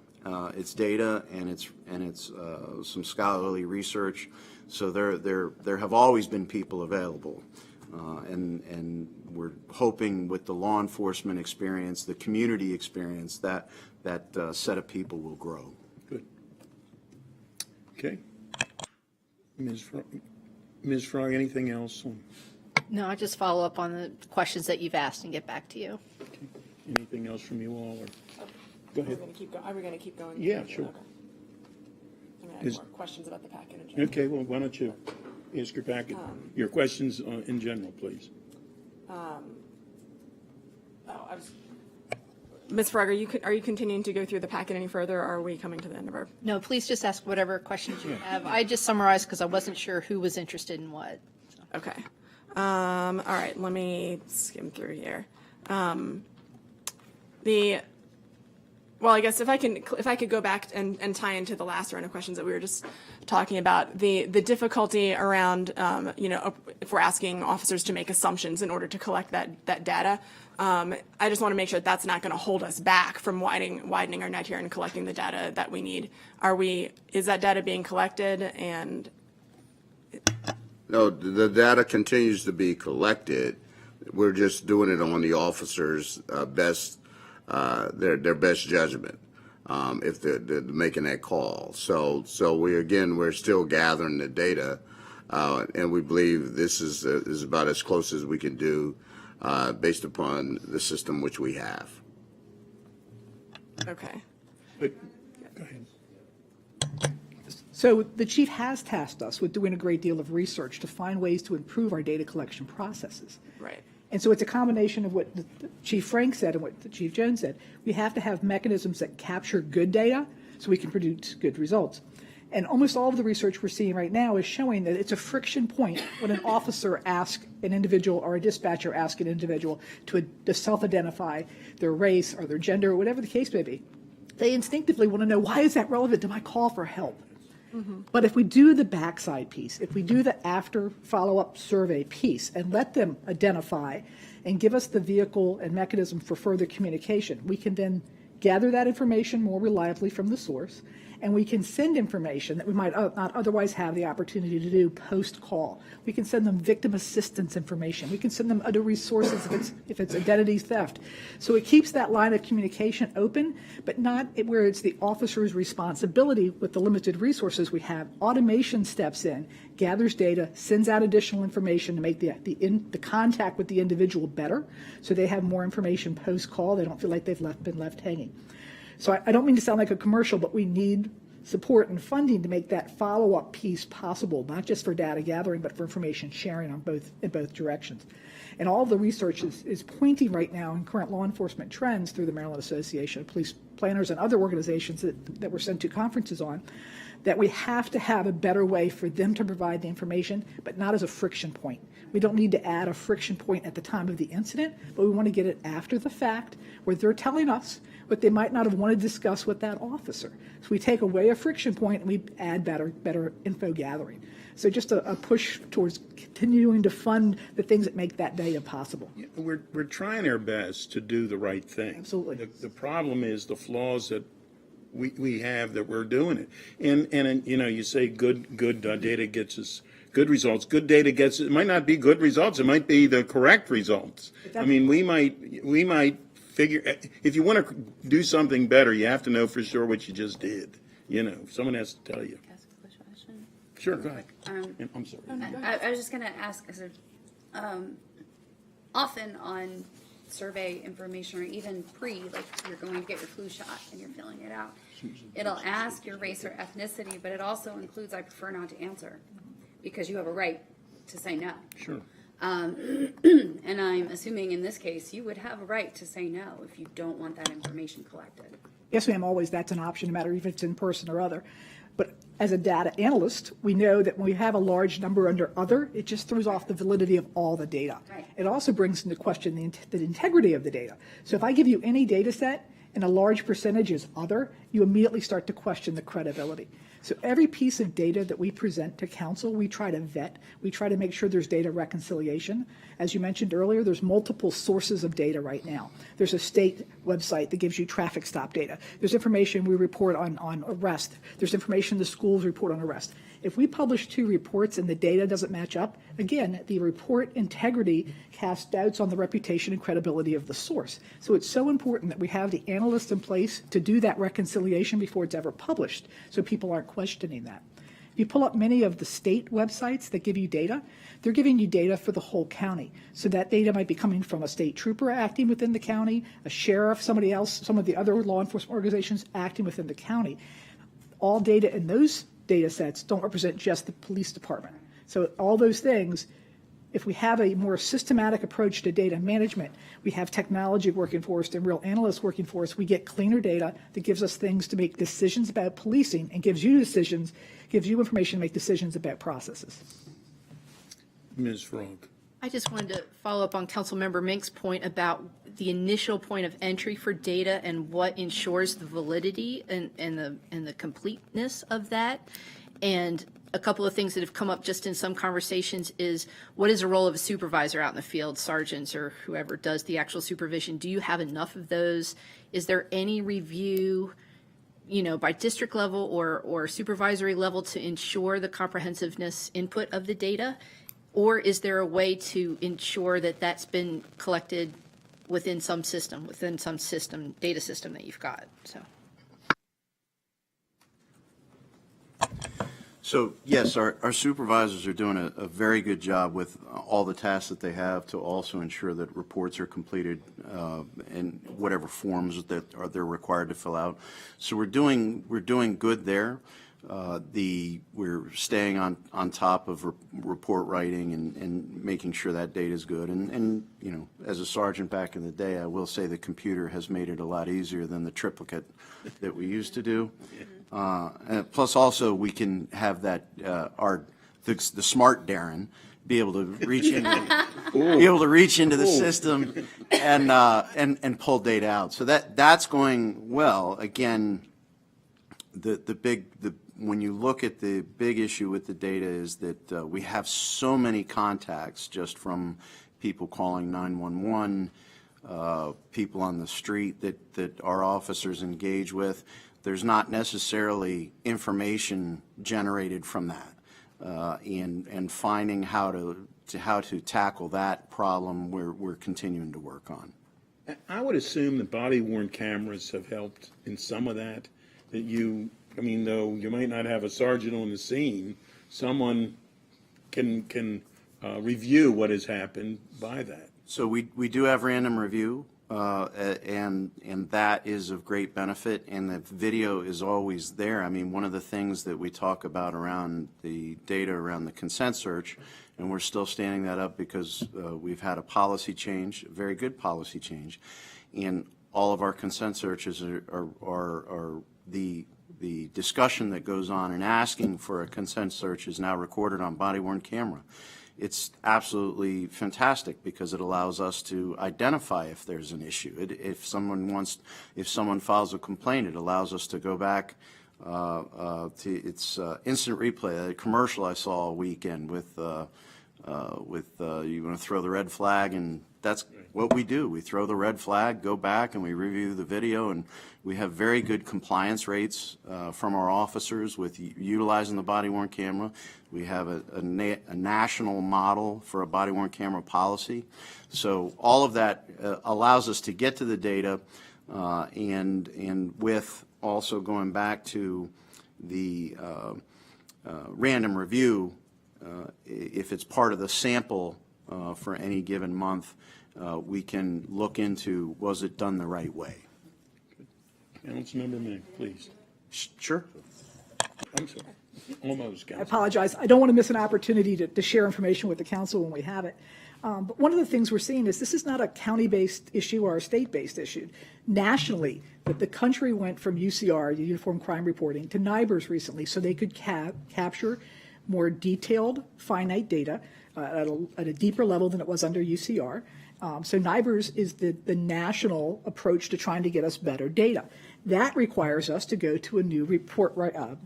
It's data, and it's some scholarly research. So there have always been people available, and we're hoping with the law enforcement experience, the community experience, that set of people will grow. Good. Okay. Ms. Frog, anything else? No, I just follow up on the questions that you've asked and get back to you. Okay. Anything else from you all? Or? Go ahead. Are we going to keep going? Yeah, sure. Okay. I'm going to have more questions about the packet in general. Okay, well, why don't you ask your packet, your questions in general, please. Ms. Frog, are you continuing to go through the packet any further, or are we coming to the end of our? No, please just ask whatever questions you have. I just summarized because I wasn't sure who was interested in what. Okay. All right, let me skim through here. Well, I guess if I could go back and tie into the last round of questions that we were just talking about, the difficulty around, if we're asking officers to make assumptions in order to collect that data, I just want to make sure that's not going to hold us back from widening our net here and collecting the data that we need. Is that data being collected? And No, the data continues to be collected. We're just doing it on the officers' best, their best judgment, if they're making that call. So we're still gathering the data, and we believe this is about as close as we can do, based upon the system which we have. okay. But, go ahead. So the chief has tasked us with doing a great deal of research to find ways to improve our data collection processes. Right. And so it's a combination of what Chief Frank said and what Chief Jones said. We have to have mechanisms that capture good data so we can produce good results. And almost all of the research we're seeing right now is showing that it's a friction point when an officer asks an individual or a dispatcher asks an individual to self-identify their race or their gender or whatever the case may be. They instinctively want to know, why is that relevant to my call for help? But if we do the backside piece, if we do the after follow-up survey piece and let them identify and give us the vehicle and mechanism for further communication, we can then gather that information more reliably from the source, and we can send information that we might not otherwise have the opportunity to do post-call. We can send them victim assistance information. We can send them other resources if it's identity theft. So it keeps that line of communication open, but not where it's the officer's responsibility with the limited resources we have. Automation steps in, gathers data, sends out additional information to make the contact with the individual better, so they have more information post-call. They don't feel like they've been left hanging. So I don't mean to sound like a commercial, but we need support and funding to make that follow-up piece possible, not just for data gathering, but for information sharing in both directions. And all the research is pointing right now in current law enforcement trends through the Maryland Association of Police Planners and other organizations that we're sent to conferences on, that we have to have a better way for them to provide the information, but not as a friction point. We don't need to add a friction point at the time of the incident, but we want to get it after the fact, where they're telling us what they might not have wanted to discuss with that officer. So we take away a friction point and we add better info gathering. So just a push towards continuing to fund the things that make that data possible. Yeah, we're trying our best to do the right thing. Absolutely. The problem is the flaws that we have that we're doing it. And you say good data gets us good results. Good data gets it might not be good results. It might be the correct results. I mean, we might figure, if you want to do something better, you have to know for sure what you just did. Someone has to tell you. Ask a question. Sure, go ahead. I'm sorry. I was just going to ask, often on survey information or even like you're going to get your flu shot and you're filling it out, it'll ask your race or ethnicity, but it also includes, I prefer not to answer, because you have a right to say no. Sure. And I'm assuming in this case, you would have a right to say no if you don't want that information collected. Yes, ma'am, always that's an option, no matter if it's in person or other. But as a data analyst, we know that when we have a large number under other, it just throws off the validity of all the data. Right. It also brings into question the integrity of the data. So if I give you any data set and a large percentage is other, you immediately start to question the credibility. So every piece of data that we present to council, we try to vet. We try to make sure there's data reconciliation. As you mentioned earlier, there's multiple sources of data right now. There's a state website that gives you traffic stop data. There's information we report on arrest. There's information the schools report on arrest. If we publish 2 reports and the data doesn't match up, again, the report integrity casts doubts on the reputation and credibility of the source. So it's so important that we have the analysts in place to do that reconciliation before it's ever published, so people aren't questioning that. If you pull up many of the state websites that give you data, they're giving you data for the whole county. So that data might be coming from a state trooper acting within the county, a sheriff, somebody else, some of the other law enforcement organizations acting within the county. All data in those data sets don't represent just the police department. So all those things, if we have a more systematic approach to data management, we have technology working for us and real analysts working for us, we get cleaner data that gives us things to make decisions about policing and gives you information to make decisions about processes. Ms. Frog. I just wanted to follow up on Councilmember Mink's point about the initial point of entry for data and what ensures the validity and the completeness of that. And a couple of things that have come up just in some conversations is, what is the role of a supervisor out in the field, sergeants or whoever does the actual supervision? Do you have enough of those? Is there any review, by district level or supervisory level to ensure the comprehensiveness input of the data? Or is there a way to ensure that that's been collected within some system, data system that you've got? So yes, our supervisors are doing a very good job with all the tasks that they have to also ensure that reports are completed in whatever forms that they're required to fill out. So we're doing good there. We're staying on top of report writing and making sure that data is good. And as a sergeant back in the day, I will say the computer has made it a lot easier than the triplicate that we used to do. And plus, also we can have that the smart Darren be able to reach into the system and pull data out. So that's going well. Again, when you look at the big issue with the data is that we have so many contacts just from people calling 911, people on the street that our officers engage with. There's not necessarily information generated from that, and finding how to tackle that problem we're continuing to work on. I would assume that body-worn cameras have helped in some of that. Though you might not have a sergeant on the scene, someone can review what has happened by that. So we do have random review, and that is of great benefit, and the video is always there. One of the things that we talk about around the data around the consent search, and we're still standing that up because we've had a policy change, a very good policy change, and all of our consent searches are the discussion that goes on in asking for a consent search is now recorded on body-worn camera. It's absolutely fantastic because it allows us to identify if there's an issue. If someone files a complaint, it allows us to go back to its instant replay. A commercial I saw a weekend with you want to throw the red flag, and that's what we do. We throw the red flag, go back, and we review the video, and we have very good compliance rates from our officers with utilizing the body-worn camera. We have a national model for a body-worn camera policy. So all of that allows us to get to the data, and with also going back to the random review, if it's part of the sample for any given month, we can look into, was it done the right way? Councilmember Mink, please. Sure. I'm sorry. Almost, I apologize. I don't want to miss an opportunity to share information with the council when we have it. But one of the things we're seeing is this is not a county-based issue or a state-based issue. Nationally, that the country went from UCR, Uniform Crime Reporting, to NIBRS recently so they could capture more detailed, finite data at a deeper level than it was under UCR. So NIBRS is the national approach to trying to get us better data. That requires us to go to a new reporting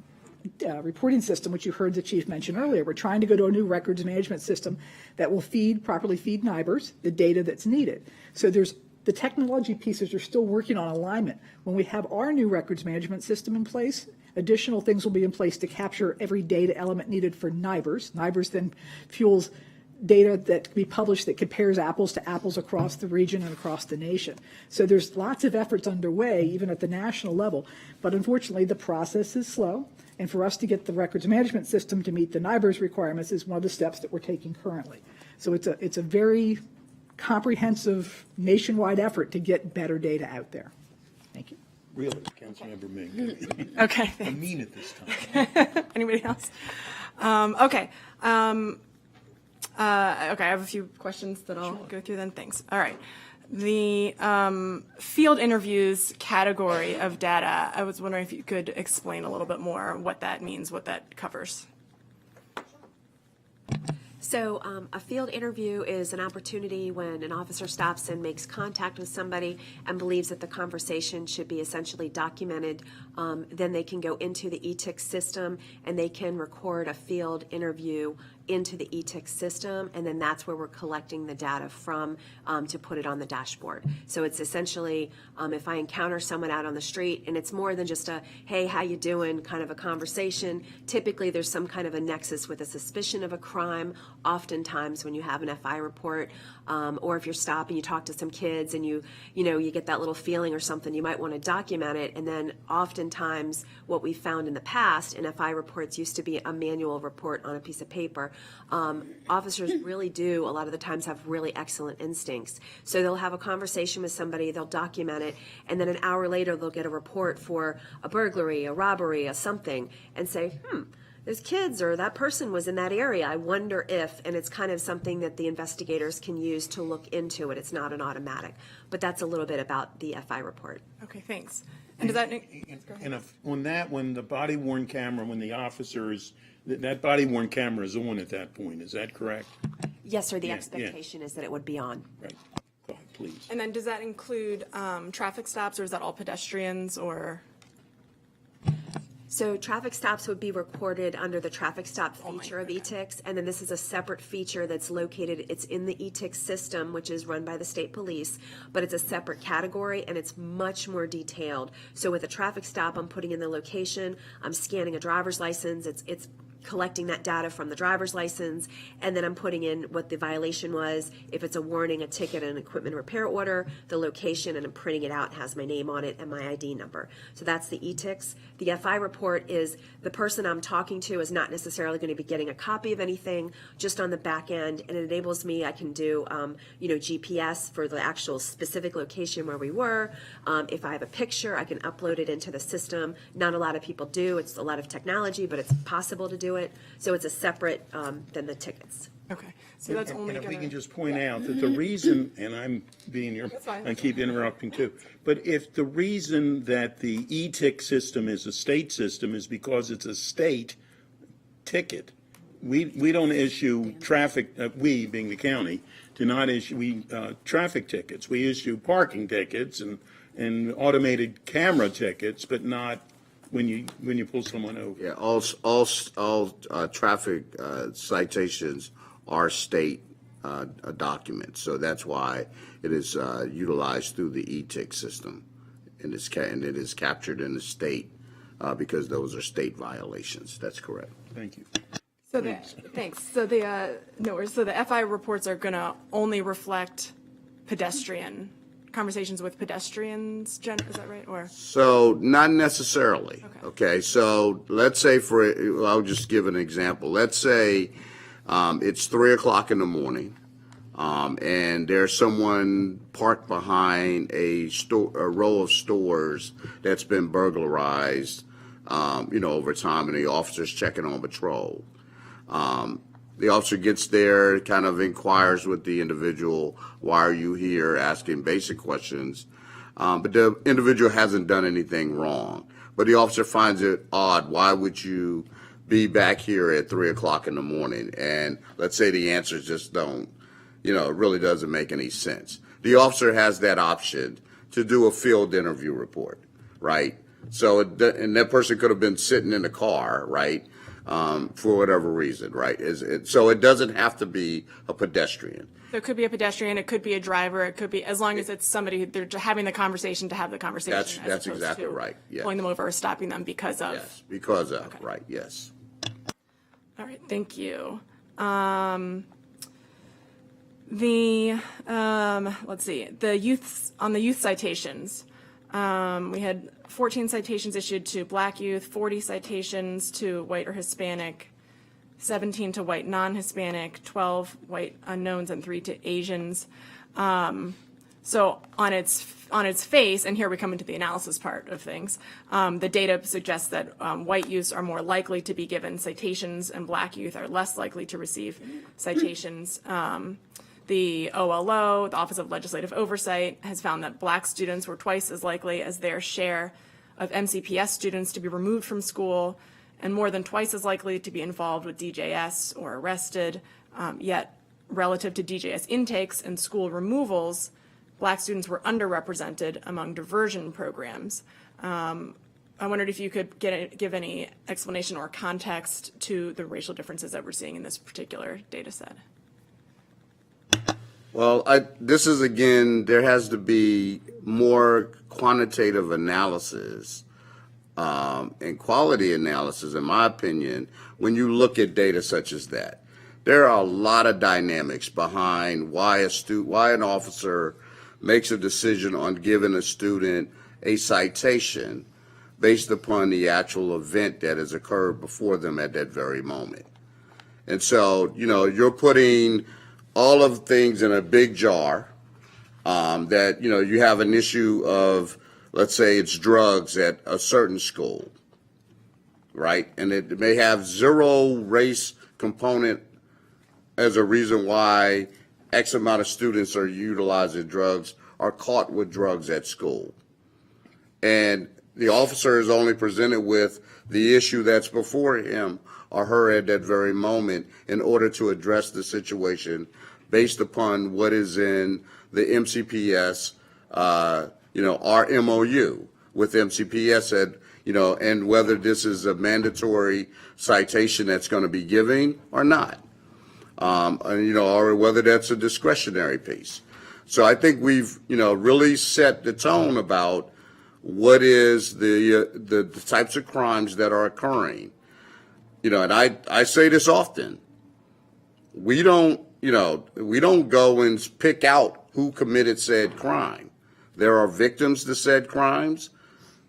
system, which you heard the chief mention earlier. We're trying to go to a new records management system that will properly feed NIBRS the data that's needed. So there's the technology pieces are still working on alignment. When we have our new records management system in place, additional things will be in place to capture every data element needed for NIBRS. NIBRS then fuels data that can be published that compares apples to apples across the region and across the nation. So there's lots of efforts underway, even at the national level. But unfortunately, the process is slow. And for us to get the records management system to meet the NIBRS requirements is one of the steps that we're taking currently. So it's a very comprehensive nationwide effort to get better data out there. Thank you. Really, Councilmember Ming. Okay, I thanks. mean it this time. Anybody else? Okay. Okay, I have a few questions that I'll go through then. Thanks. All right. The field interviews category of data, I was wondering if you could explain a little bit more what that means, what that covers. So a field interview is an opportunity when an officer stops and makes contact with somebody and believes that the conversation should be essentially documented. Then they can go into the ETIC system and they can record a field interview into the ETIC system, and then that's where we're collecting the data from to put it on the dashboard. So it's essentially if I encounter someone out on the street, and it's more than just a, hey, how you doing, kind of a conversation. Typically there's some kind of a nexus with a suspicion of a crime. Oftentimes when you have an FI report, or if you're stopping, you talk to some kids and you get that little feeling or something, you might want to document it. And then oftentimes what we found in the past in FI reports used to be a manual report on a piece of paper. Officers really do a lot of the times have really excellent instincts. So they'll have a conversation with somebody, they'll document it, and then an hour later they'll get a report for a burglary, a robbery, a something, and say, those kids or that person was in that area. I wonder if, and it's kind of something that the investigators can use to look into it. It's not an automatic, but that's a little bit about the FI report. Okay, thanks. And does that And if, on that, when the body worn camera, when the officer is, that body worn camera is on at that point, is that correct? Yes, sir, the Yeah, expectation is that it would be on. Right. Go ahead, please. And then does that include traffic stops, or is that all pedestrians, or? So traffic stops would be recorded under the traffic stop feature of ETICS, and then this is a separate feature that's located, it's in the ETICS system, which is run by the state police, but it's a separate category and it's much more detailed. So with a traffic stop, I'm putting in the location, I'm scanning a driver's license, it's collecting that data from the driver's license, and then I'm putting in what the violation was, if it's a warning, a ticket, an equipment repair order, the location, and I'm printing it out. It has my name on it and my ID number. So that's the ETICS. The FI report is the person I'm talking to is not necessarily going to be getting a copy of anything, just on the back end, and it enables me, I can do, GPS for the actual specific location where we were. If I have a picture, I can upload it into the system. Not a lot of people do. It's a lot of technology, but it's possible to do it. So it's a separate than the tickets. Okay, so that's only And if we gonna. can just point out that the reason, and I'm being your, fine. I keep interrupting too, but if the reason that the ETIC system is a state system is because it's a state ticket, we don't issue traffic, we being the county, do not issue traffic tickets. We issue parking tickets and automated camera tickets, but not when you pull someone over. Yeah, all traffic citations are state documents, so that's why it is utilized through the ETIC system, and it is captured in the state because those are state violations. That's correct. Thank you. So thanks. So the FI reports are gonna only reflect pedestrian conversations with pedestrians, Jen, is that right? Or So not necessarily. Okay. So let's say I'll just give an example. Let's say it's 3:00 in the morning, and there's someone parked behind a row of stores that's been burglarized, over time, and the officer's checking on patrol. The officer gets there, kind of inquires with the individual, why are you here, asking basic questions. But the individual hasn't done anything wrong. But the officer finds it odd. Why would you be back here at 3:00 in the morning? And let's say the answers just don't it really doesn't make any sense. The officer has that option to do a field interview report, right? So, and that person could have been sitting in the car, right, for whatever reason, right? So it doesn't have to be a pedestrian. So it could be a pedestrian, it could be a driver, it could be, as long as it's somebody, they're having the conversation to have the conversation. That's as opposed exactly to right, yes. Pulling them over or stopping them because of. Yes, because of, Okay. right, yes. All right, thank you. Let's see, on the youth citations, we had 14 citations issued to black youth, 40 citations to white or Hispanic, 17 to white non-Hispanic, 12 white unknowns, and 3 to Asians. So on its face, and here we come into the analysis part of things, the data suggests that white youths are more likely to be given citations and black youth are less likely to receive citations. The OLO, the Office of Legislative Oversight, has found that black students were twice as likely as their share of MCPS students to be removed from school and more than twice as likely to be involved with DJS or arrested. Yet, relative to DJS intakes and school removals, black students were underrepresented among diversion programs. I wondered if you could give any explanation or context to the racial differences that we're seeing in this particular data set. Well, this is, again, there has to be more quantitative analysis and quality analysis, in my opinion, when you look at data such as that. There are a lot of dynamics behind why an officer makes a decision on giving a student a citation based upon the actual event that has occurred before them at that very moment. And so, you're putting all of things in a big jar that, you have an issue of, let's say it's drugs at a certain school, right? And it may have zero race component as a reason why X amount of students are utilizing drugs or caught with drugs at school. And the officer is only presented with the issue that's before him or her at that very moment in order to address the situation based upon what is in the MCPS, our MOU with MCPS and whether this is a mandatory citation that's going to be given or not, or whether that's a discretionary piece. So I think we've, really set the tone about what is the types of crimes that are occurring. And I say this often. We don't go and pick out who committed said crime. There are victims to said crimes,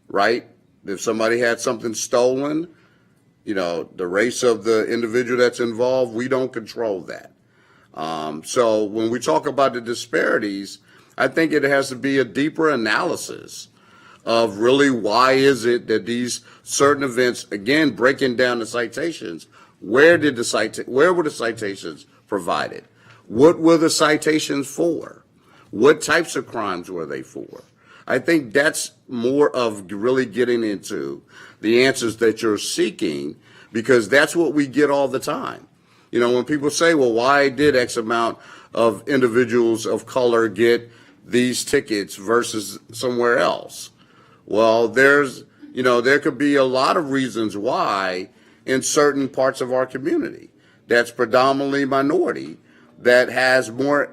right? If somebody had something stolen, the race of the individual that's involved, we don't control that. So when we talk about the disparities, I think it has to be a deeper analysis of really why is it that these certain events, again, breaking down the citations, where were the citations provided? What were the citations for? What types of crimes were they for? I think that's more of really getting into the answers that you're seeking, because that's what we get all the time. When people say, well, why did X amount of individuals of color get these tickets versus somewhere else? Well, there could be a lot of reasons why in certain parts of our community that's predominantly minority that has more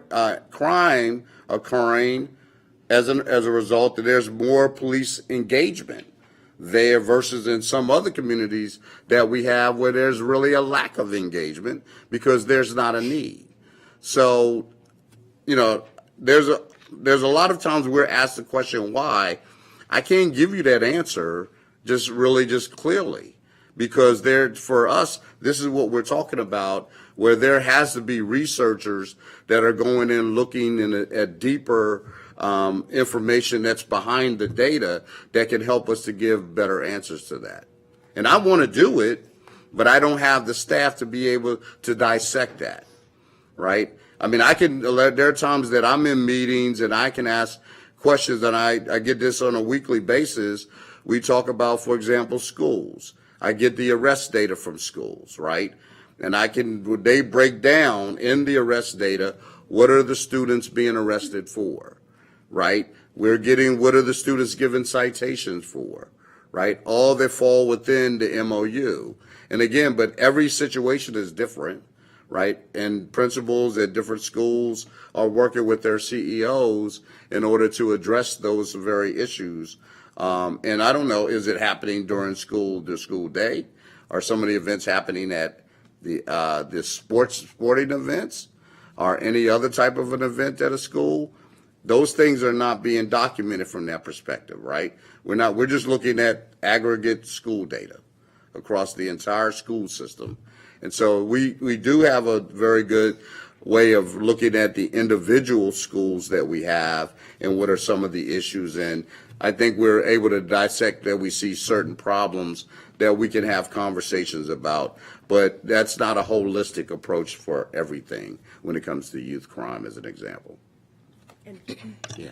crime occurring as a result that there's more police engagement there versus in some other communities that we have where there's really a lack of engagement because there's not a need. So, there's a lot of times we're asked the question why. I can't give you that answer just clearly, because for us, this is what we're talking about, where there has to be researchers that are going in looking at deeper information that's behind the data that can help us to give better answers to that. And I want to do it, but I don't have the staff to be able to dissect that, right? I mean, there are times that I'm in meetings and I can ask questions, and I get this on a weekly basis. We talk about, for example, schools. I get the arrest data from schools, right? And they break down in the arrest data what are the students being arrested for, right? We're getting, what are the students given citations for, right? All that fall within the MOU. And again, but every situation is different, right? And principals at different schools are working with their CEOs in order to address those very issues. And I don't know, is it happening during the school day? Are some of the events happening at the sporting events? Or any other type of an event at a school? Those things are not being documented from that perspective, right? We're just looking at aggregate school data across the entire school system. And so we do have a very good way of looking at the individual schools that we have and what are some of the issues. And I think we're able to dissect that we see certain problems that we can have conversations about. But that's not a holistic approach for everything when it comes to youth crime, as an example. Yeah.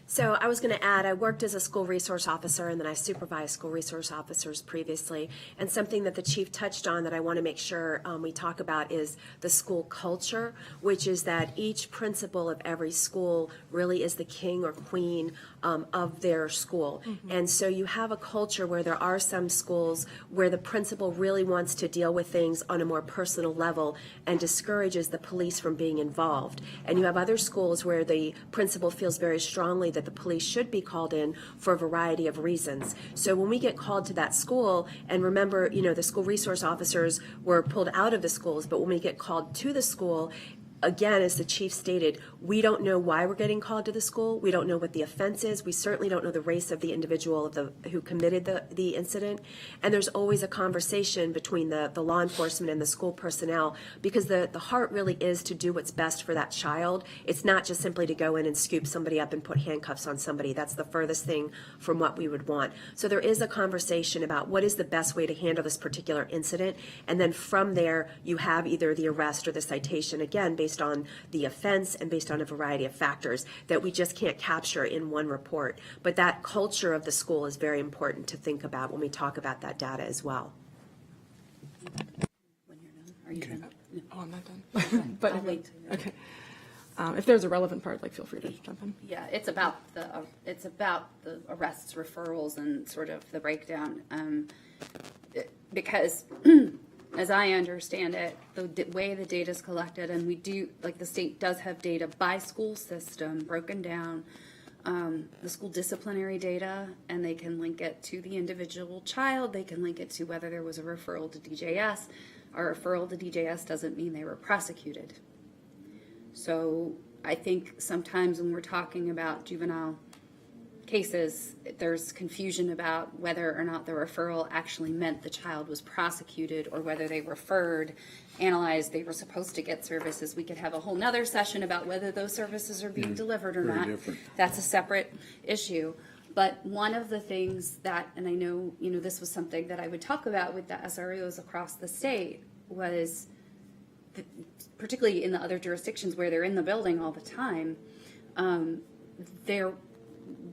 So I was going to add, I worked as a school resource officer, and then I supervised school resource officers previously. And something that the chief touched on that I want to make sure we talk about is the school culture, which is that each principal of every school really is the king or queen of their school. Mm-hmm. And so you have a culture where there are some schools where the principal really wants to deal with things on a more personal level and discourages the police from being involved. And you have other schools where the principal feels very strongly that the police should be called in for a variety of reasons. So when we get called to that school, and remember, the school resource officers were pulled out of the schools, but when we get called to the school, again, as the chief stated, we don't know why we're getting called to the school. We don't know what the offense is. We certainly don't know the race of the individual who committed the incident. And there's always a conversation between the law enforcement and the school personnel, because the heart really is to do what's best for that child. It's not just simply to go in and scoop somebody up and put handcuffs on somebody. That's the furthest thing from what we would want. So there is a conversation about what is the best way to handle this particular incident. And then from there, you have either the arrest or the citation, again, based on the offense and based on a variety of factors that we just can't capture in one report. But that culture of the school is very important to think about when we talk about that data as well. Are you done? Oh, I'm not done. But okay. If there's a relevant part, feel free to jump in. Yeah, it's about the arrests, referrals, and sort of the breakdown, because as I understand it, the way the data is collected, and we do, the state does have data by school system broken down, the school disciplinary data, and they can link it to the individual child. They can link it to whether there was a referral to DJS. A referral to DJS doesn't mean they were prosecuted. So I think sometimes when we're talking about juvenile cases, there's confusion about whether or not the referral actually meant the child was prosecuted or whether they referred, analyzed, they were supposed to get services. We could have a whole nother session about whether those services are being delivered or not. Different. That's a separate issue. But one of the things that, and I know, this was something that I would talk about with the SROs across the state, was particularly in the other jurisdictions where they're in the building all the time,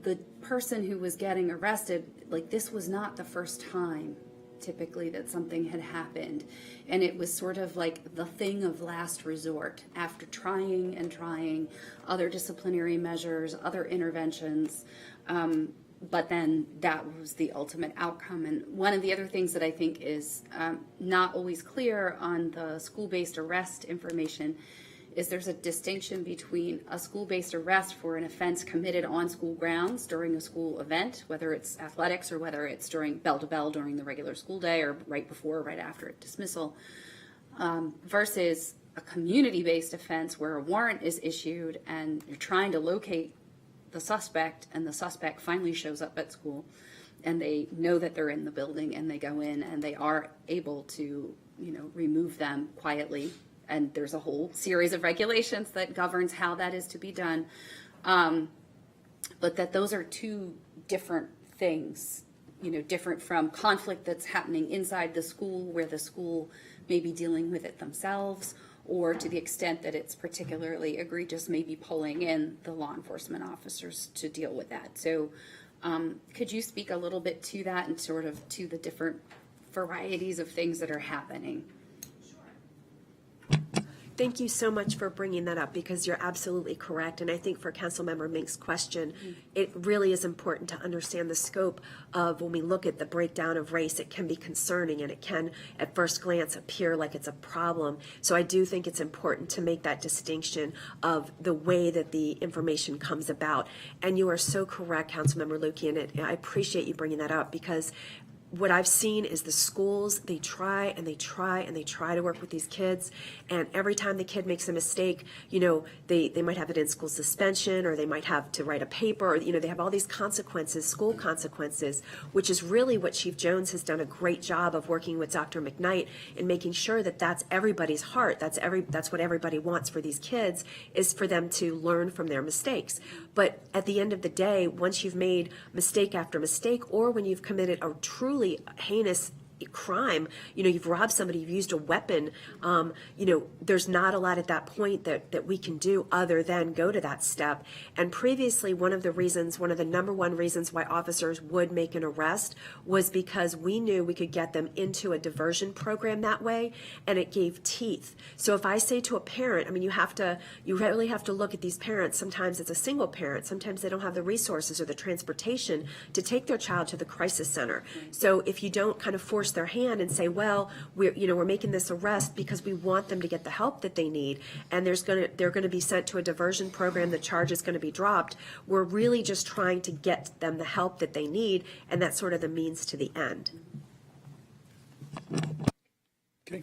the person who was getting arrested, this was not the first time typically that something had happened. And it was sort of like the thing of last resort after trying and trying other disciplinary measures, other interventions. But then that was the ultimate outcome. And one of the other things that I think is not always clear on the school-based arrest information is there's a distinction between a school-based arrest for an offense committed on school grounds during a school event, whether it's athletics or whether it's during bell to bell during the regular school day or right before or right after a dismissal, versus a community-based offense where a warrant is issued and you're trying to locate the suspect, and the suspect finally shows up at school and they know that they're in the building and they go in and they are able to, remove them quietly. And there's a whole series of regulations that governs how that is to be done. But that those are two different things, different from conflict that's happening inside the school where the school may be dealing with it themselves, or to the extent that it's particularly egregious, maybe pulling in the law enforcement officers to deal with that. So could you speak a little bit to that and sort of to the different varieties of things that are happening? Thank you so much for bringing that up, because you're absolutely correct. And I think for Councilmember Mink's question, it really is important to understand the scope of when we look at the breakdown of race. It can be concerning, and it can at first glance appear like it's a problem. So I do think it's important to make that distinction of the way that the information comes about. And you are so correct, Councilmember Lukey, and I appreciate you bringing that up, because what I've seen is the schools, they try and they try and they try to work with these kids, and every time the kid makes a mistake, you know, they might have an in-school suspension, or they might have to write a paper, or, you know, they have all these consequences, school consequences, which is really what Chief Jones has done a great job of working with Dr. McKnight in making sure that that's everybody's heart. That's what everybody wants for these kids, is for them to learn from their mistakes. But at the end of the day, once you've made mistake after mistake, or when you've committed a truly heinous crime, you know, you've robbed somebody, you've used a weapon, you know, there's not a lot at that point that we can do other than go to that step. And previously, one of the number one reasons why officers would make an arrest was because we knew we could get them into a diversion program that way, and it gave teeth. So if I say to a parent, I mean, you really have to look at these parents. Sometimes it's a single parent. Sometimes they don't have the resources or the transportation to take their child to the crisis center. So if you don't kind of force their hand and say, well, we're making this arrest because we want them to get the help that they need, and they're going to be sent to a diversion program, the charge is going to be dropped. We're really just trying to get them the help that they need, and that's sort of the means to the end. Okay.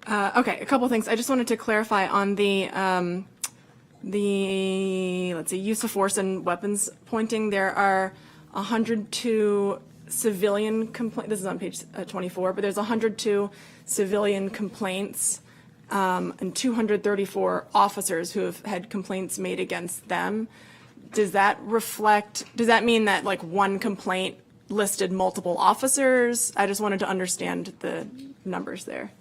Okay, a couple things. I just wanted to clarify on the let's see, use of force and weapons pointing. There are 102 civilian complaints. This is on page 24, but there's 102 civilian complaints and 234 officers who have had complaints made against them. Does that mean that like one complaint listed multiple officers? I just wanted to understand the numbers there.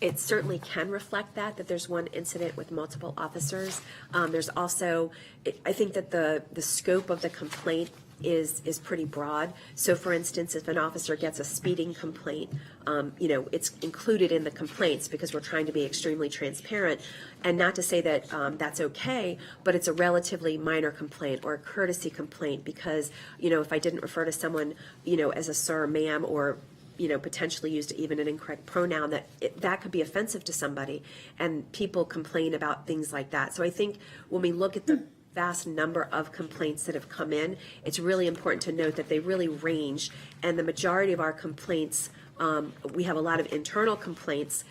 It certainly can reflect that there's one incident with multiple officers. There's also, I think that the scope of the complaint is pretty broad. So for instance, if an officer gets a speeding complaint, you know, it's included in the complaints because we're trying to be extremely transparent. And not to say that that's okay, but it's a relatively minor complaint or a courtesy complaint, because, you know, if I didn't refer to someone, you know, as a sir, ma'am, or you know, potentially used even an incorrect pronoun, that could be offensive to somebody, and people complain about things like that. So I think when we look at the vast number of complaints that have come in, it's really important to note that they really range, and the majority of our complaints, we have a lot of internal complaints,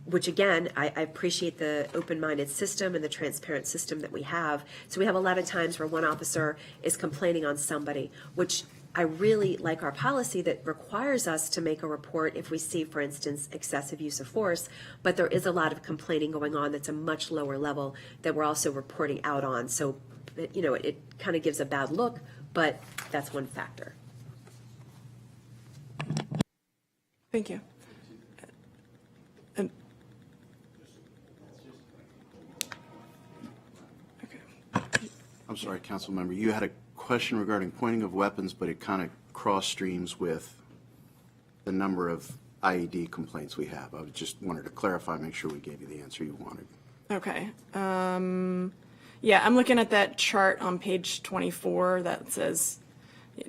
which again, I appreciate the open-minded system and the transparent system that we have. So we have a lot of times where one officer is complaining on somebody, which I really like our policy that requires us to make a report if we see, for instance, excessive use of force, but there is a lot of complaining going on that's a much lower level that we're also reporting out on. So, you know, it kind of gives a bad look, but that's one factor. Thank you. I'm sorry, council member, you had a question regarding pointing of weapons, but it kind of cross streams with the number of IED complaints we have. I just wanted to clarify, make sure we gave you the answer you wanted. Okay. Yeah, I'm looking at that chart on page 24 that says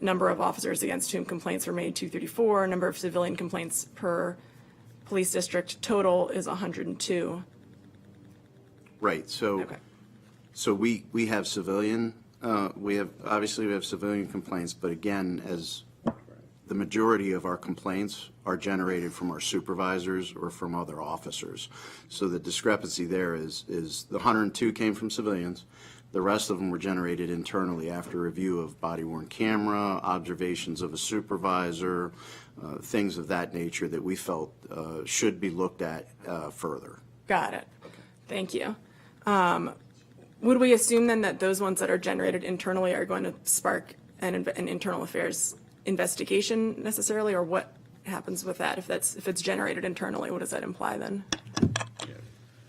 number of officers against whom complaints were made, 234. Number of civilian complaints per police district total is 102. Right. So, Okay. so we have civilian. We have civilian complaints, but again, as the majority of our complaints are generated from our supervisors or from other officers. So the discrepancy there is the 102 came from civilians. The rest of them were generated internally after review of body-worn camera, observations of a supervisor, things of that nature that we felt should be looked at further. Got it. Thank you. Would we assume then that those ones that are generated internally are going to spark an internal affairs investigation necessarily, or what happens with that if it's generated internally? What does that imply then?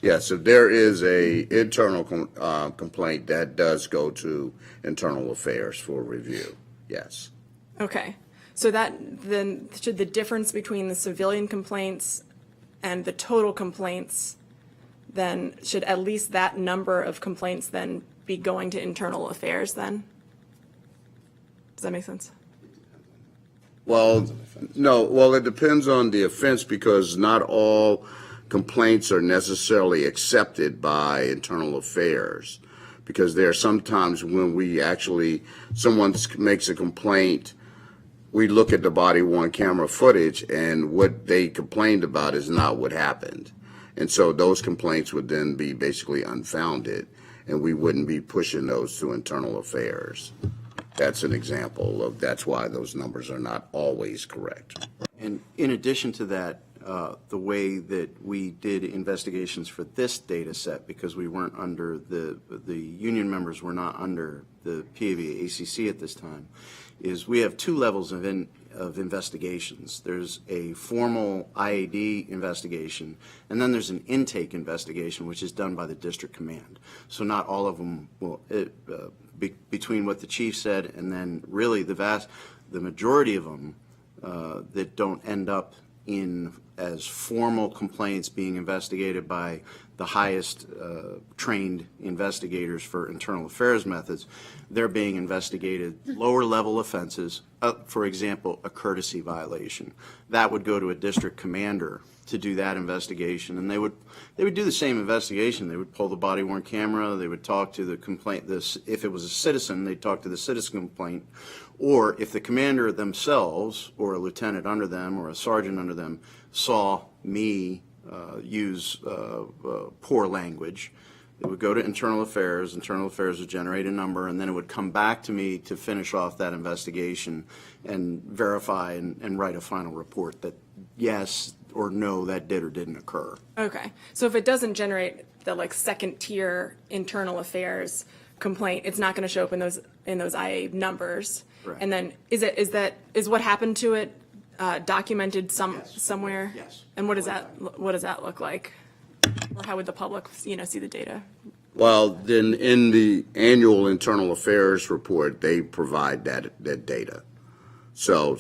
Yes, if there is a internal complaint, that does go to internal affairs for review, yes. Okay. So that, then, should the difference between the civilian complaints and the total complaints, then, should at least that number of complaints then be going to internal affairs then? Does that make sense? Well, no, well, it depends on the offense because not all complaints are necessarily accepted by internal affairs. Because there are sometimes when we actually, someone makes a complaint, we look at the body-worn camera footage and what they complained about is not what happened. And so those complaints would then be basically unfounded and we wouldn't be pushing those to internal affairs. That's an example of, that's why those numbers are not always correct. And in addition to that, the way that we did investigations for this data set, because we weren't under the union members were not under the PAV ACC at this time, is we have two levels of investigations. There's a formal IAD investigation, and then there's an intake investigation, which is done by the district command. So not all of them will, between what the chief said and then really the majority of them that don't end up in as formal complaints being investigated by the highest trained investigators for internal affairs methods, they're being investigated lower level offenses, for example, a courtesy violation. That would go to a district commander to do that investigation, and they would do the same investigation. They would pull the body-worn camera, they would talk to the complaint, if it was a citizen, they'd talk to the citizen complaint, or if the commander themselves, or a lieutenant under them, or a sergeant under them, saw me use poor language, it would go to internal affairs would generate a number, and then it would come back to me to finish off that investigation and verify and write a final report that yes or no, that did or didn't occur. Okay. So if it doesn't generate the second tier internal affairs complaint, it's not going to show up in those IA numbers. Correct. And then is what happened to it documented somewhere? Yes. And what does that look like? Or how would the public, see the data? Well, then in the annual internal affairs report, they provide that data. So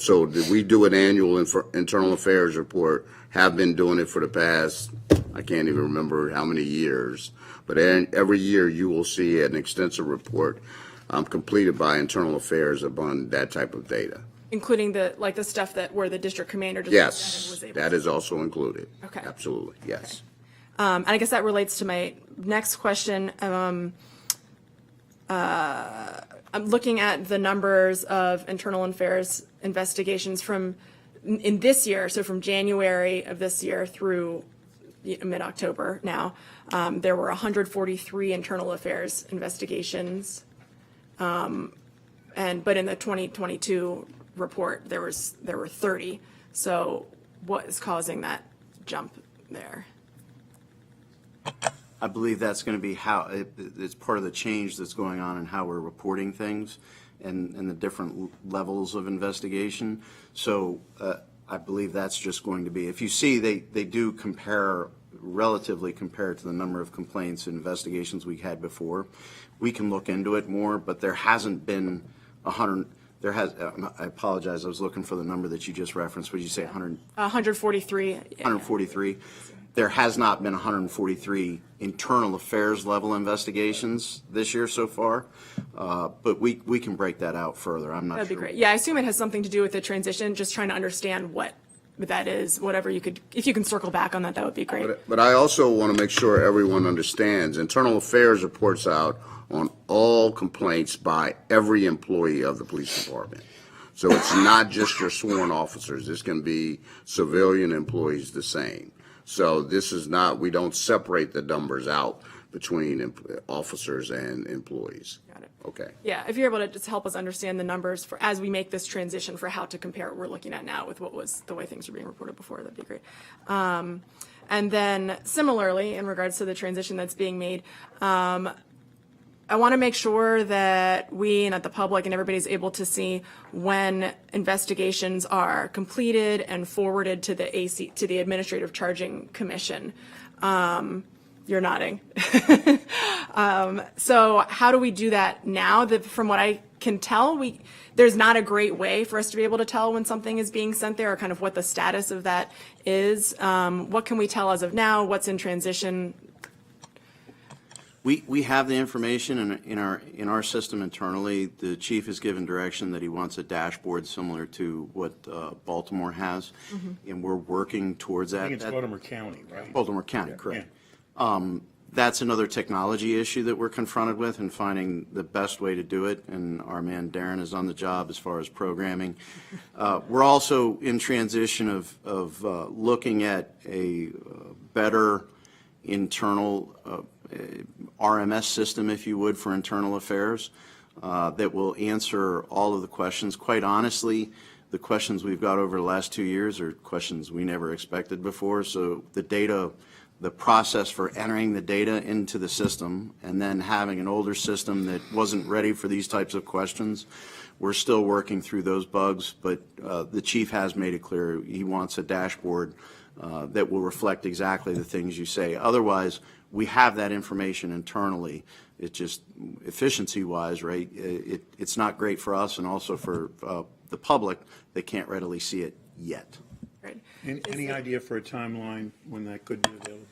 we do an annual internal affairs report, have been doing it for the past, I can't even remember how many years, but every year you will see an extensive report completed by internal affairs upon that type of data. Including the stuff where the district commander just Yes, was able that to. is also included. Okay. Absolutely, yes. And I guess that relates to my next question. I'm looking at the numbers of internal affairs investigations in this year, so from January of this year through mid-October now. There were 143 internal affairs investigations. But in the 2022 report, there were 30. So what is causing that jump there? I believe that's going to be how it's part of the change that's going on in how we're reporting things and the different levels of investigation. So I believe that's just going to be, if you see they do relatively compare to the number of complaints and investigations we had before. We can look into it more, but there hasn't been 100. I apologize. I was looking for the number that you just referenced. What did you say? 100? 143. 143. There has not been 143 internal affairs level investigations this year so far, but we can break that out further. I'm not sure. That'd be great. Yeah, I assume it has something to do with the transition, just trying to understand what that is, whatever if you can circle back on that, that would be great. But I also want to make sure everyone understands, internal affairs reports out on all complaints by every employee of the police department. So it's not just your sworn officers. This can be civilian employees the same. So this is not, we don't separate the numbers out between officers and employees. Got it. Okay. Yeah, if you're able to just help us understand the numbers as we make this transition for how to compare what we're looking at now with what was the way things were being reported before, that'd be great. And then similarly, in regards to the transition that's being made, I want to make sure that we and that the public and everybody's able to see when investigations are completed and forwarded to the Administrative Charging Commission. You're nodding. So how do we do that now? From what I can tell, there's not a great way for us to be able to tell when something is being sent there, or kind of what the status of that is. What can we tell as of now? What's in transition? We have the information in our system internally. The chief has given direction that he wants a dashboard similar to what Baltimore has, and we're working towards that. I think it's Baltimore County, right? Baltimore County, correct. That's another technology issue that we're confronted with, and finding the best way to do it, and our man Darren is on the job as far as programming. We're also in transition of looking at a better internal RMS system, if you would, for internal affairs that will answer all of the questions. Quite honestly, the questions we've got over the last 2 years are questions we never expected before. So the process for entering the data into the system and then having an older system that wasn't ready for these types of questions, we're still working through those bugs, but the chief has made it clear he wants a dashboard that will reflect exactly the things you say. Otherwise, we have that information internally. It just, efficiency-wise, right, it's not great for us and also for the public. They can't readily see it yet. Right. Any idea for a timeline when that could be available?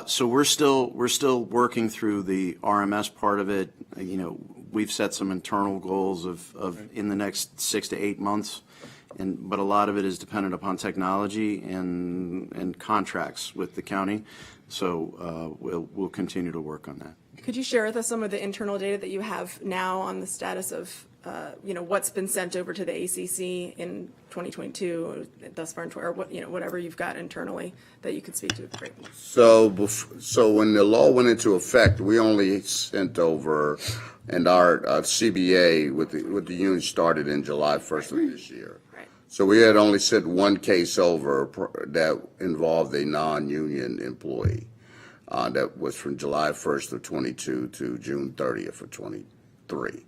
So we're still working through the RMS part of it. You know, we've set some internal goals of in the next 6 to 8 months, but a lot of it is dependent upon technology and contracts with the county. So we'll continue to work on that. Could you share with us some of the internal data that you have now on the status of, what's been sent over to the ACC in 2022 thus far, or whatever you've got internally that you could speak to? Great. So when the law went into effect, we only sent over, and our CBA with the union started in July 1st of this year. Right. So we had only sent one case over that involved a non-union employee. That was from July 1st of 22 to June 30th of 23.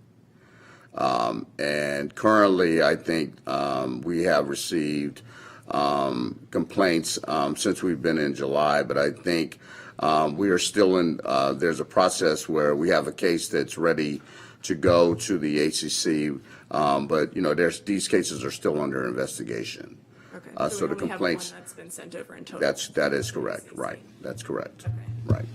And currently, I think we have received complaints since we've been in July, but I think we are still in, there's a process where we have a case that's ready to go to the ACC, but, these cases are still under investigation. Okay. So we the only complaints. have one that's been sent over in total. That is correct, right. That's correct, Okay. right.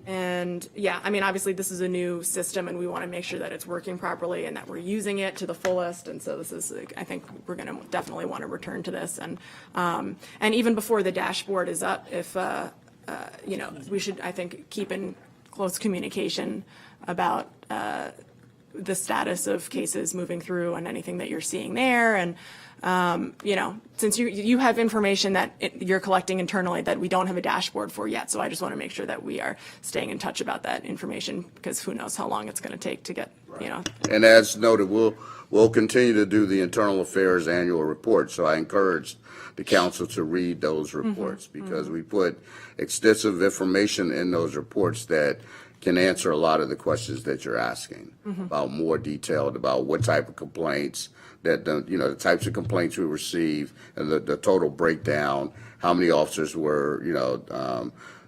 And yeah, I mean, obviously this is a new system and we want to make sure that it's working properly and that we're using it to the fullest. And so this is, I think we're going to definitely want to return to this. And even before the dashboard is up, if, we should, I think, keep in close communication about the status of cases moving through and anything that you're seeing there. And, since you have information that you're collecting internally that we don't have a dashboard for yet. So I just want to make sure that we are staying in touch about that information, because who knows how long it's going to take to get, And as noted, we'll continue to do the internal affairs annual report. So I encourage the council to read those reports because we put extensive information in those reports that can answer a lot of the questions that you're asking about, more detailed about what type of complaints that the types of complaints we receive and the total breakdown, how many officers were,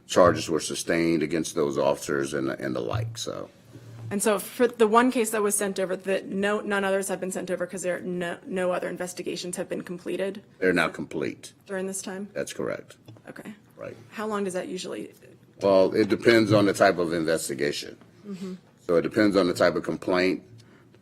charges were sustained against those officers and the like. So. And so for the one case that was sent over, none others have been sent over because no other investigations have been completed They're now complete. during this time? That's correct. Okay. Right. How long does that usually? Well, it depends on the type of investigation. So it depends on the type of complaint,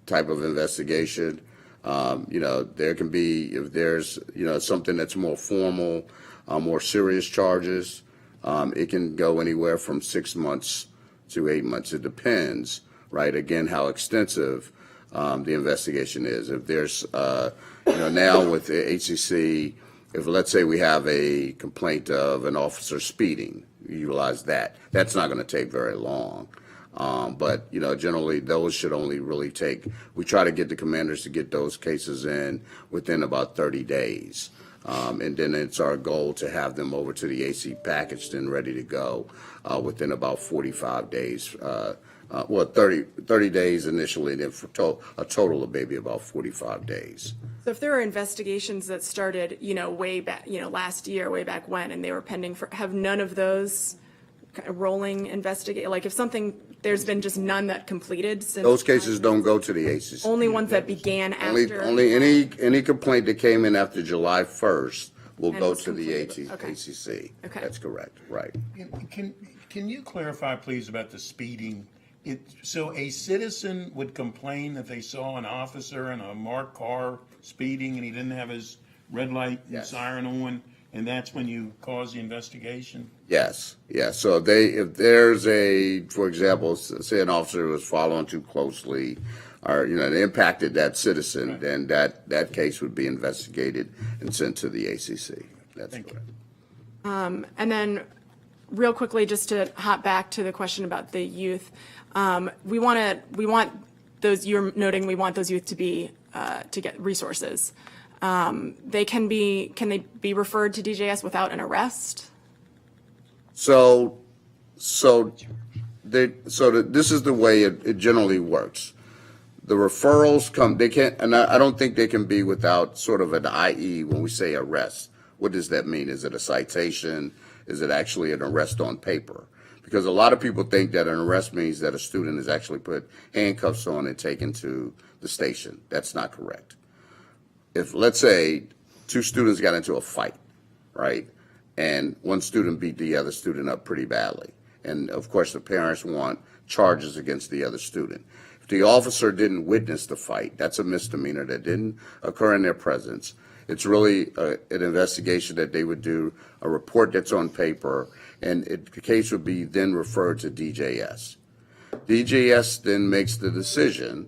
type of investigation. There can be, if there's, something that's more formal, more serious charges, it can go anywhere from 6 months to 8 months. It depends, right? Again, how extensive the investigation is. If there's, now with the HCC, if let's say we have a complaint of an officer speeding, utilize that. That's not going to take very long. But, generally those should only really take, we try to get the commanders to get those cases in within about 30 days. And then it's our goal to have them over to the AC packaged and ready to go within about 45 days. 30 days initially, and then for a total of maybe about 45 days. So if there are investigations that started, way back, last year, way back when, and they were pending have none of those kind of rolling like if there's been just none that completed since. Those cases don't go to the ACC. Only ones that began after. Only any complaint that came in after July 1st will And go was to the completed. Okay. ACC. Okay. That's correct, right. Can you clarify, please, about the speeding? So a citizen would complain that they saw an officer in a marked car speeding and he didn't have his red light and Yes. siren on, and that's when you cause the investigation? Yes, yes. So if there's for example, say an officer was following too closely, or it impacted that citizen, Right. then that case would be investigated and sent to the ACC. That's Thank you. correct. And then, real quickly, just to hop back to the question about the youth, we want those. You're noting we want those youth to be to get resources. Can they be referred to DJS without an arrest? This is the way it generally works. The referrals come, they can't, and I don't think they can be without sort of an IE when we say arrest. What does that mean? Is it a citation? Is it actually an arrest on paper? Because a lot of people think that an arrest means that a student is actually put handcuffs on and taken to the station. That's not correct. If, let's say, two students got into a fight, right? And one student beat the other student up pretty badly. And of course, the parents want charges against the other student. If the officer didn't witness the fight, that's a misdemeanor that didn't occur in their presence. It's really an investigation that they would do, a report that's on paper, and the case would be then referred to DJS. DJS then makes the decision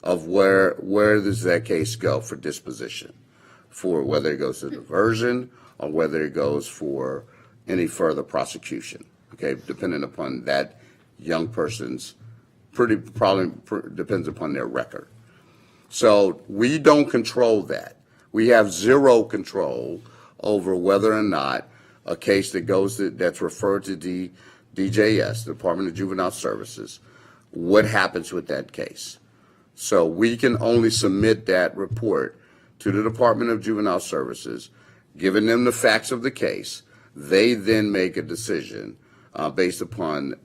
of where does that case go for disposition, for whether it goes to diversion or whether it goes for any further prosecution, okay, depending upon that young person's, depends upon their record. So we don't control that. We have zero control over whether or not a case that's referred to DJS, the Department of Juvenile Services, what happens with that case. So we can only submit that report to the Department of Juvenile Services, giving them the facts of the case. They then make a decision based upon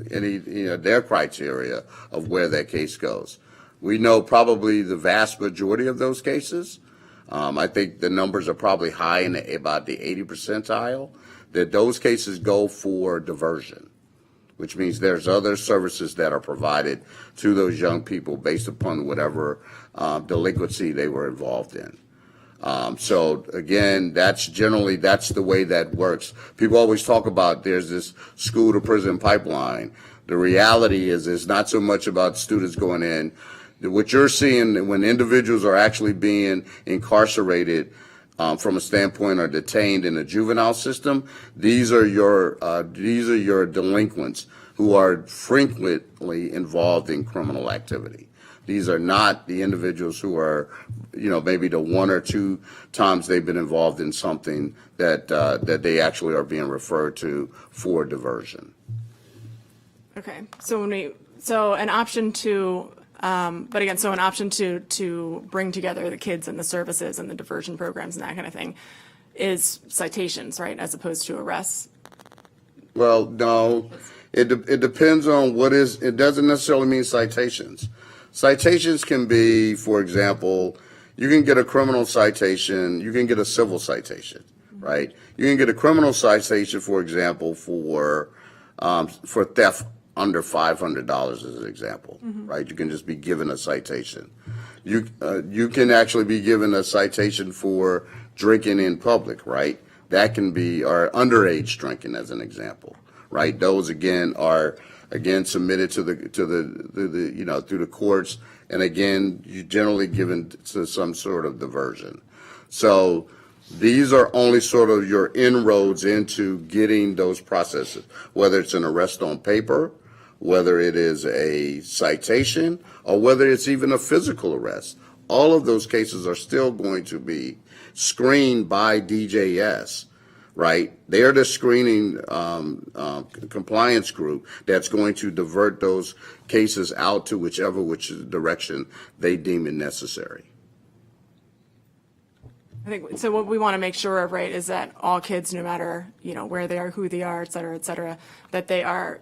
their criteria of where that case goes. We know probably the vast majority of those cases. I think the numbers are probably high in about the 80 percentile, that those cases go for diversion, which means there's other services that are provided to those young people based upon whatever delinquency they were involved in. So again, that's the way that works. People always talk about there's this school to prison pipeline. The reality is it's not so much about students going in. What you're seeing when individuals are actually being incarcerated from a standpoint or detained in the juvenile system, these are your delinquents who are frequently involved in criminal activity. These are not the individuals who are, maybe the one or two times they've been involved in something that they actually are being referred to for diversion. Okay, so an option to bring together the kids and the services and the diversion programs and that kind of thing is citations, right, as opposed to arrests? Well, no, it depends on it doesn't necessarily mean citations. Citations can be, for example, you can get a criminal citation, you can get a civil citation, right? You can get a criminal citation, for example, for theft under $500 as an example, right? You can just be given a citation. You can actually be given a citation for drinking in public, right? That can be, or underage drinking as an example, right? Those again are submitted to the through the courts, and again you generally given to some sort of diversion. So these are only sort of your inroads into getting those processes, whether it's an arrest on paper, whether it is a citation, or whether it's even a physical arrest. All of those cases are still going to be screened by DJS right? They're the screening compliance group that's going to divert those cases out to which direction they deem it necessary. I think, so what we want to make sure of, right, is that all kids, no matter, where they are, who they are, et cetera, that they are,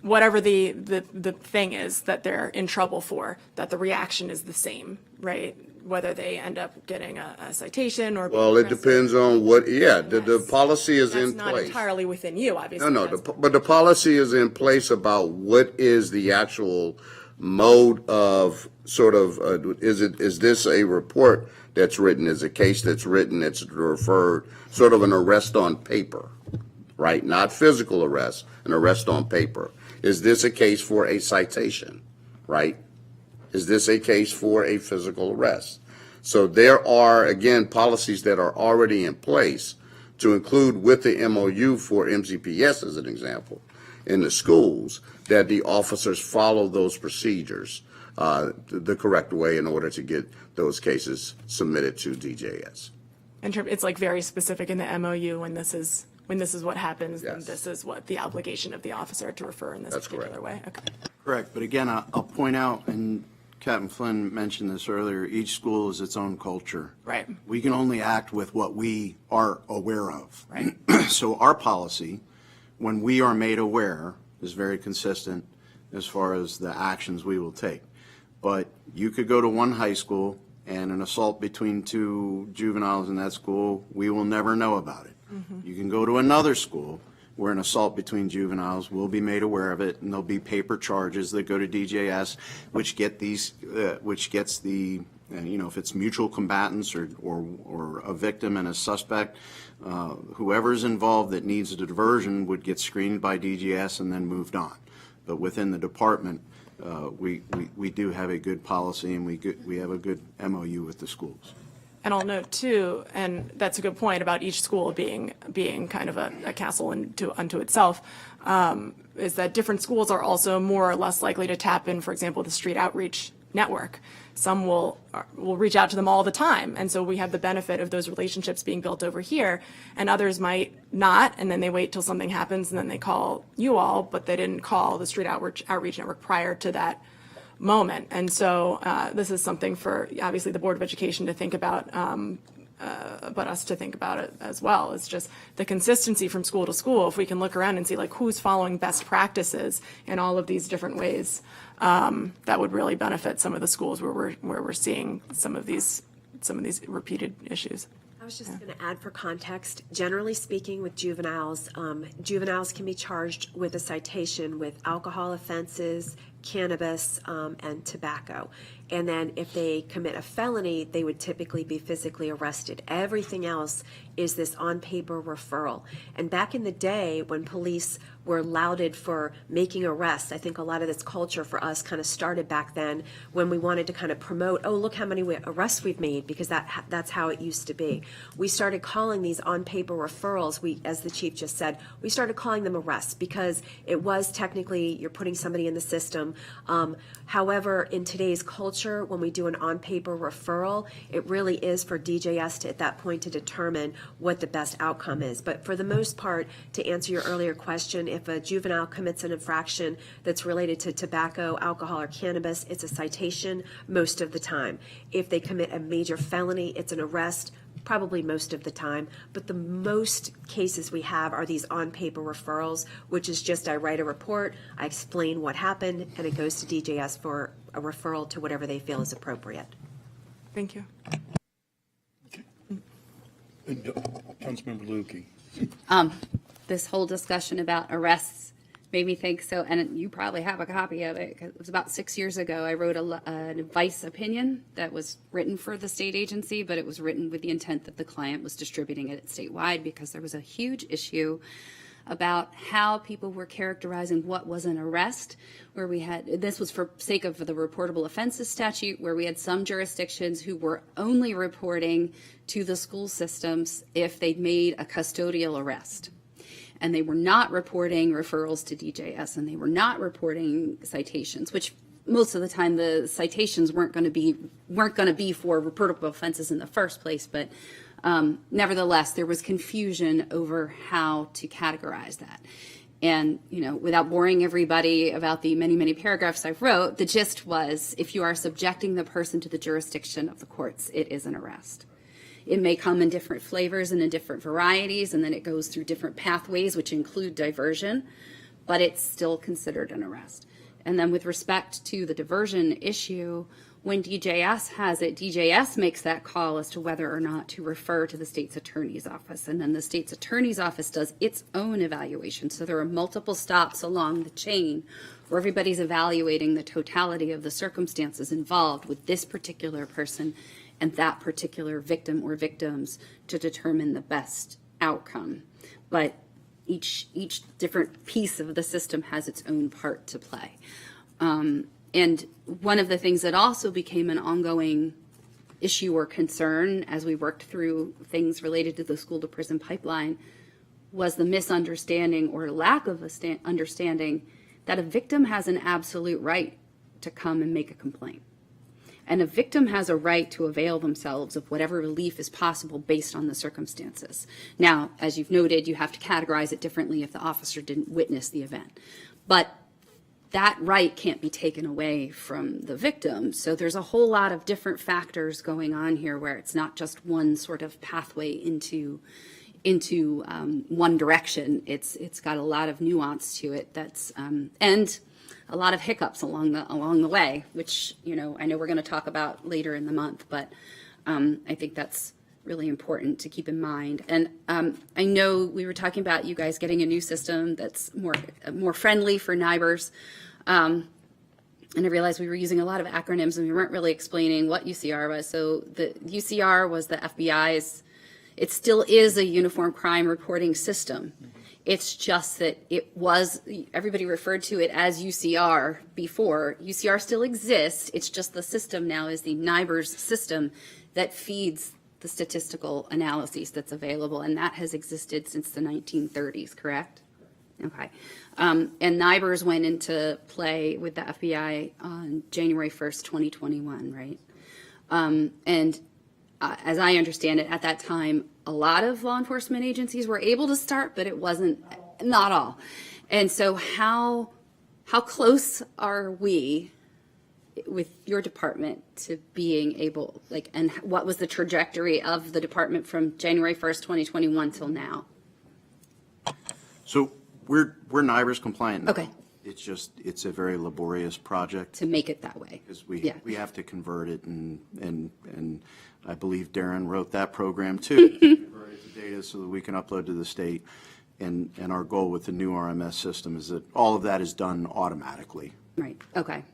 whatever the thing is that they're in trouble for, that the reaction is the same, right? Whether they end up getting a citation or. Well, it depends on the policy is in That's not place. entirely within you, obviously. No, but the policy is in place about what is the actual mode of is this a report that's written, is a case that's written, that's referred, sort of an arrest on paper, right? Not physical arrest, an arrest on paper. Is this a case for a citation, right? Is this a case for a physical arrest? So there are, again, policies that are already in place to include with the MOU for MCPS, as an example, in the schools, that the officers follow those procedures the correct way in order to get those cases submitted to DJS. It's like very specific in the MOU when this is what happens, then Yes. this is what the obligation of the officer to refer in this That's particular correct. way. Okay. Correct, but again, I'll point out, and Captain Flynn mentioned this earlier, each school is its own culture. Right. We can only act with what we are aware of. Right. So our policy, when we are made aware, is very consistent as far as the actions we will take. But you could go to one high school and an assault between two juveniles in that school, we will never know about it. You can go to another school where an assault between juveniles will be made aware of it, and there'll be paper charges that go to DJS, which gets the, if it's mutual combatants or a victim and a suspect, whoever's involved that needs a diversion would get screened by DJS and then moved on. But within the department, we do have a good policy, and we have a good MOU with the schools. And I'll note too, and that's a good point about each school being kind of a castle unto itself, is that different schools are also more or less likely to tap in, for example, the street outreach network. Some will reach out to them all the time, and so we have the benefit of those relationships being built over here, and others might not, and then they wait till something happens and then they call you all, but they didn't call the street outreach network prior to that moment. And so this is something for obviously the Board of Education to think about, but us to think about it as well. It's just the consistency from school to school. If we can look around and see like who's following best practices in all of these different ways, that would really benefit some of the schools where we're seeing some of these repeated issues. I was just going to add for context, generally speaking with juveniles, juveniles can be charged with a citation with alcohol offenses, cannabis, and tobacco. And then if they commit a felony, they would typically be physically arrested. Everything else is this on-paper referral. And back in the day when police were lauded for making arrests, I think a lot of this culture for us kind of started back then when we wanted to kind of promote, oh, look how many arrests we've made, because that's how it used to be. We started calling these on-paper referrals, as the chief just said, we started calling them arrests because it was technically you're putting somebody in the system. However, in today's culture, when we do an on-paper referral, it really is for DJS to, at that point, to determine what the best outcome is. But for the most part, to answer your earlier question, if a juvenile commits an infraction that's related to tobacco, alcohol, or cannabis, it's a citation most of the time. If they commit a major felony, it's an arrest probably most of the time, but the most cases we have are these on-paper referrals, which is just I write a report, I explain what happened, and it goes to DJS for a referral to whatever they feel is appropriate. Thank you. Councilmember Lukey. This whole discussion about arrests made me think so, and you probably have a copy of it, 'cause it was about 6 years ago. I wrote an advice opinion that was written for the state agency, but it was written with the intent that the client was distributing it statewide, because there was a huge issue about how people were characterizing what was an arrest, where we had, this was for sake of the reportable offenses statute, where we had some jurisdictions who were only reporting to the school systems if they'd made a custodial arrest. And they were not reporting referrals to DJS, and they were not reporting citations, which most of the time the citations weren't going to be for reportable offenses in the first place, but Nevertheless, there was confusion over how to categorize that. And, without boring everybody about the many, many paragraphs I wrote, the gist was, if you are subjecting the person to the jurisdiction of the courts, it is an arrest. It may come in different flavors and in different varieties, and then it goes through different pathways, which include diversion, but it's still considered an arrest. And then with respect to the diversion issue, when DJS has it, DJS makes that call as to whether or not to refer to the state's attorney's office. And then the state's attorney's office does its own evaluation. So there are multiple stops along the chain where everybody's evaluating the totality of the circumstances involved with this particular person and that particular victim or victims to determine the best outcome. But each different piece of the system has its own part to play. And one of the things that also became an ongoing issue or concern as we worked through things related to the school to prison pipeline was the misunderstanding or lack of understanding that a victim has an absolute right to come and make a complaint. And a victim has a right to avail themselves of whatever relief is possible based on the circumstances. Now, as you've noted, you have to categorize it differently if the officer didn't witness the event. But that right can't be taken away from the victim. So there's a whole lot of different factors going on here where it's not just one sort of pathway into one direction. It's got a lot of nuance to it that's and a lot of hiccups along the way, which I know we're going to talk about later in the month, but I think that's really important to keep in mind. And I know we were talking about you guys getting a new system that's more friendly for NIBRs. And I realized we were using a lot of acronyms and we weren't really explaining what UCR was. So the UCR was the FBI's, it still is a uniform crime reporting system. It's just that everybody referred to it as UCR before. UCR still exists. It's just the system now is the NIBRS system that feeds the statistical analyses that's available. And that has existed since the 1930s, correct? Okay. And NIBRS went into play with the FBI on January 1st, 2021, right? And as I understand it, at that time, a lot of law enforcement agencies were able to start, but it wasn't, not all. And so how close are we with your department to being able, and what was the trajectory of the department from January 1st, 2021 till now? So we're NIBRS compliant now. Okay. It's a very laborious project. To make it that way. Because we have to convert it, and I believe Darren wrote that program too. Convert it to data so that we can upload to the state. And our goal with the new RMS system is that all of that is done automatically. Right, okay.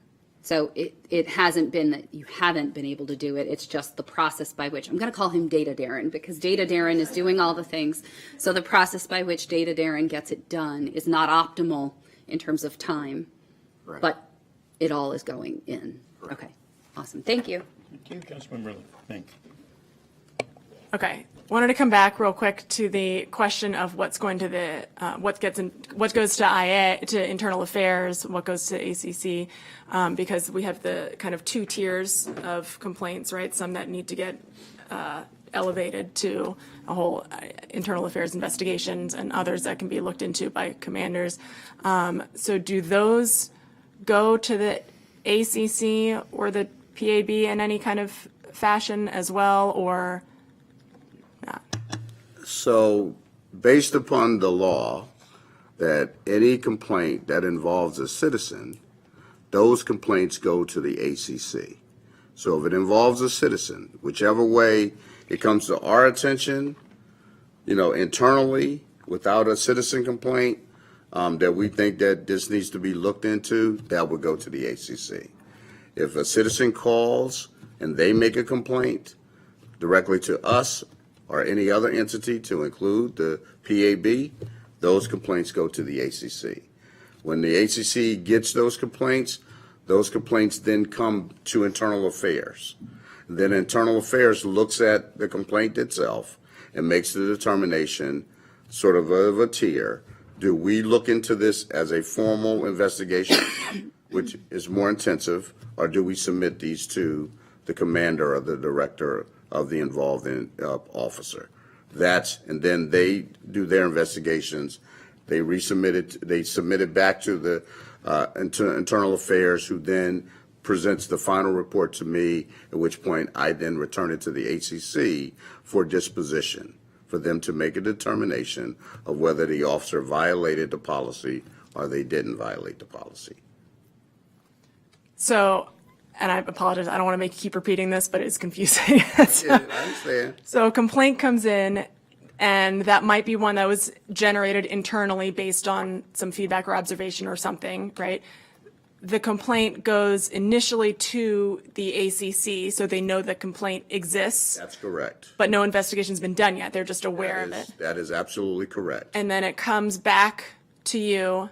So it hasn't been that you haven't been able to do it, it's just the process by which, I'm going to call him Data Darren, because Data Darren is doing all the things. So the process by which Data Darren gets it done is not optimal in terms of time, Correct. but it all is going in. Correct. Okay, awesome, thank you. Thank you, Councilman Ridley. Thanks. Okay, wanted to come back real quick to the question of what's going to the what goes to IA, to internal affairs, what goes to ACC, because we have the kind of two tiers of complaints, right? Some that need to get elevated to a whole internal affairs investigations, and others that can be looked into by commanders. So do those go to the ACC or the PAB in any kind of fashion as well, or not? So, based upon the law, that any complaint that involves a citizen, those complaints go to the ACC. So if it involves a citizen, whichever way it comes to our attention, internally, without a citizen complaint, that we think that this needs to be looked into, that would go to the ACC. If a citizen calls and they make a complaint directly to us or any other entity, to include the PAB, those complaints go to the ACC. When the ACC gets those complaints then come to internal affairs. Then internal affairs looks at the complaint itself and makes the determination, sort of a tier. Do we look into this as a formal investigation, which is more intensive, or do we submit these to the commander or the director of the involved officer. And then they do their investigations. They submit it back to the internal affairs, who then presents the final report to me, at which point I then return it to the ACC for disposition, for them to make a determination of whether the officer violated the policy or they didn't violate the policy. So, and I apologize, I don't want to make you keep repeating this, but it's confusing. Yeah, I understand. So a complaint comes in, and that might be one that was generated internally based on some feedback or observation or something, right? The complaint goes initially to the ACC, so they know the complaint exists, That's correct. but no investigation's been done yet. They're just aware of it. That is absolutely correct. And then it comes back to you,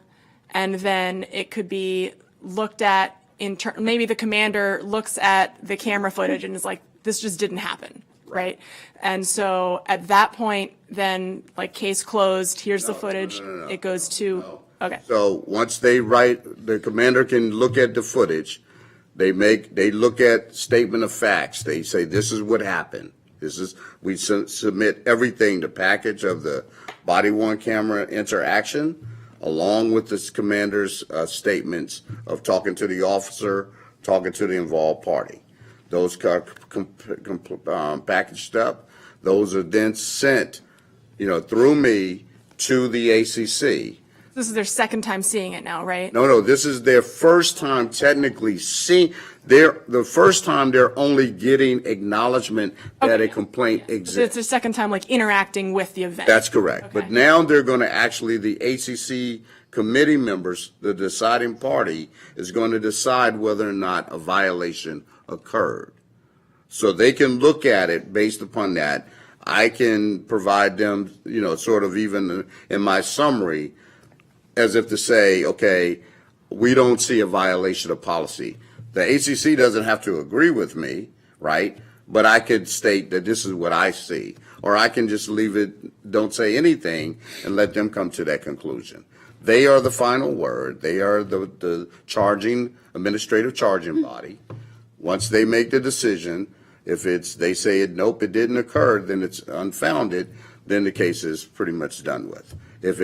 and then it could be looked at maybe the commander looks at the camera footage and is like, this just didn't happen, right? And so at that point, then like case closed, here's the footage, it goes to, okay. So once they write, the commander can look at the footage. They look at statement of facts. They say, this is what happened. We submit everything, the package of the body worn camera interaction, along with the commander's statements of talking to the officer, talking to the involved party. Those packaged up, those are then sent, through me to the ACC. This is their second time seeing it now, right? No, this is their first time technically seeing. The first time they're only getting acknowledgement that a complaint So it's exists. their second time like interacting with the event. That's correct. Okay. But now they're going to actually, the ACC committee members, the deciding party, is going to decide whether or not a violation occurred. So they can look at it based upon that. I can provide them, sort of even in my summary, as if to say, okay, we don't see a violation of policy. The ACC doesn't have to agree with me, right? But I could state that this is what I see. Or I can just leave it, don't say anything, and let them come to that conclusion. They are the final word. They are the administrative charging body. Once they make the decision, if they say nope, it didn't occur, then it's unfounded, then the case is pretty much done with. If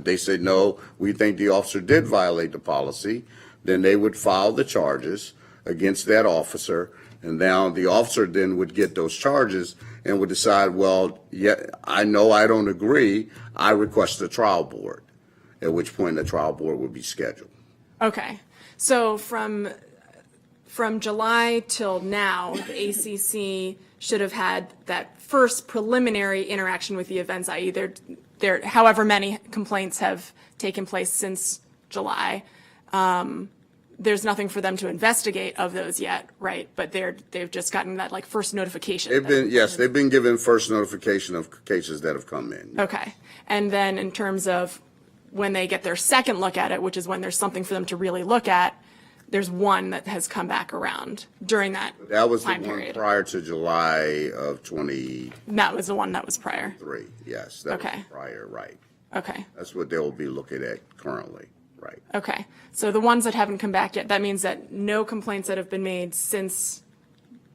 they say no, we think the officer did violate the policy, then they would file the charges against that officer, and now the officer then would get those charges and would decide, well, yeah, I know I don't agree, I request a trial board, at which point the trial board would be scheduled. Okay, so from July till now, the ACC should have had that first preliminary interaction with the events, i.e. there, however many complaints have taken place since July. There's nothing for them to investigate of those yet, right? But they've just gotten that like first notification. They've been given first notification of cases that have come in. Okay, and then in terms of when they get their second look at it, which is when there's something for them to really look at, there's one that has come back around during that That was the time one period. prior to July of 23. That was the one that was prior. Yes, that was Okay. prior, right. Okay. That's what they will be looking at currently, right. Okay, so the ones that haven't come back yet, that means that no complaints that have been made since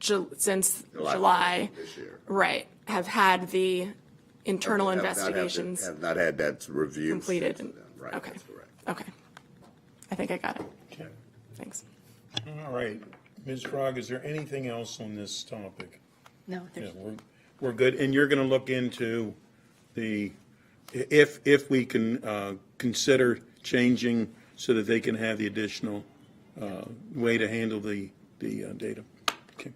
July, This year. right, have had the internal Have not had investigations Have not had that review. completed. since then. Right, Okay, that's correct. okay. I think I got it. Okay. Thanks. All right. Ms. Frog, is there anything else on this topic? No, Yeah, we're good. And you're going to look into if we can consider changing so that they can have the additional way to handle the data. Okay.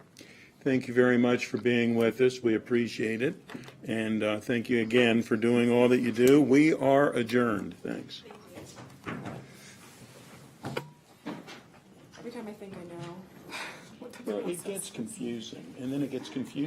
Thank you very much for being with us. We appreciate it. And thank you again for doing all that you do. We are adjourned. Thanks. Every time I think I know. Well, it gets confusing, and then it gets confusing.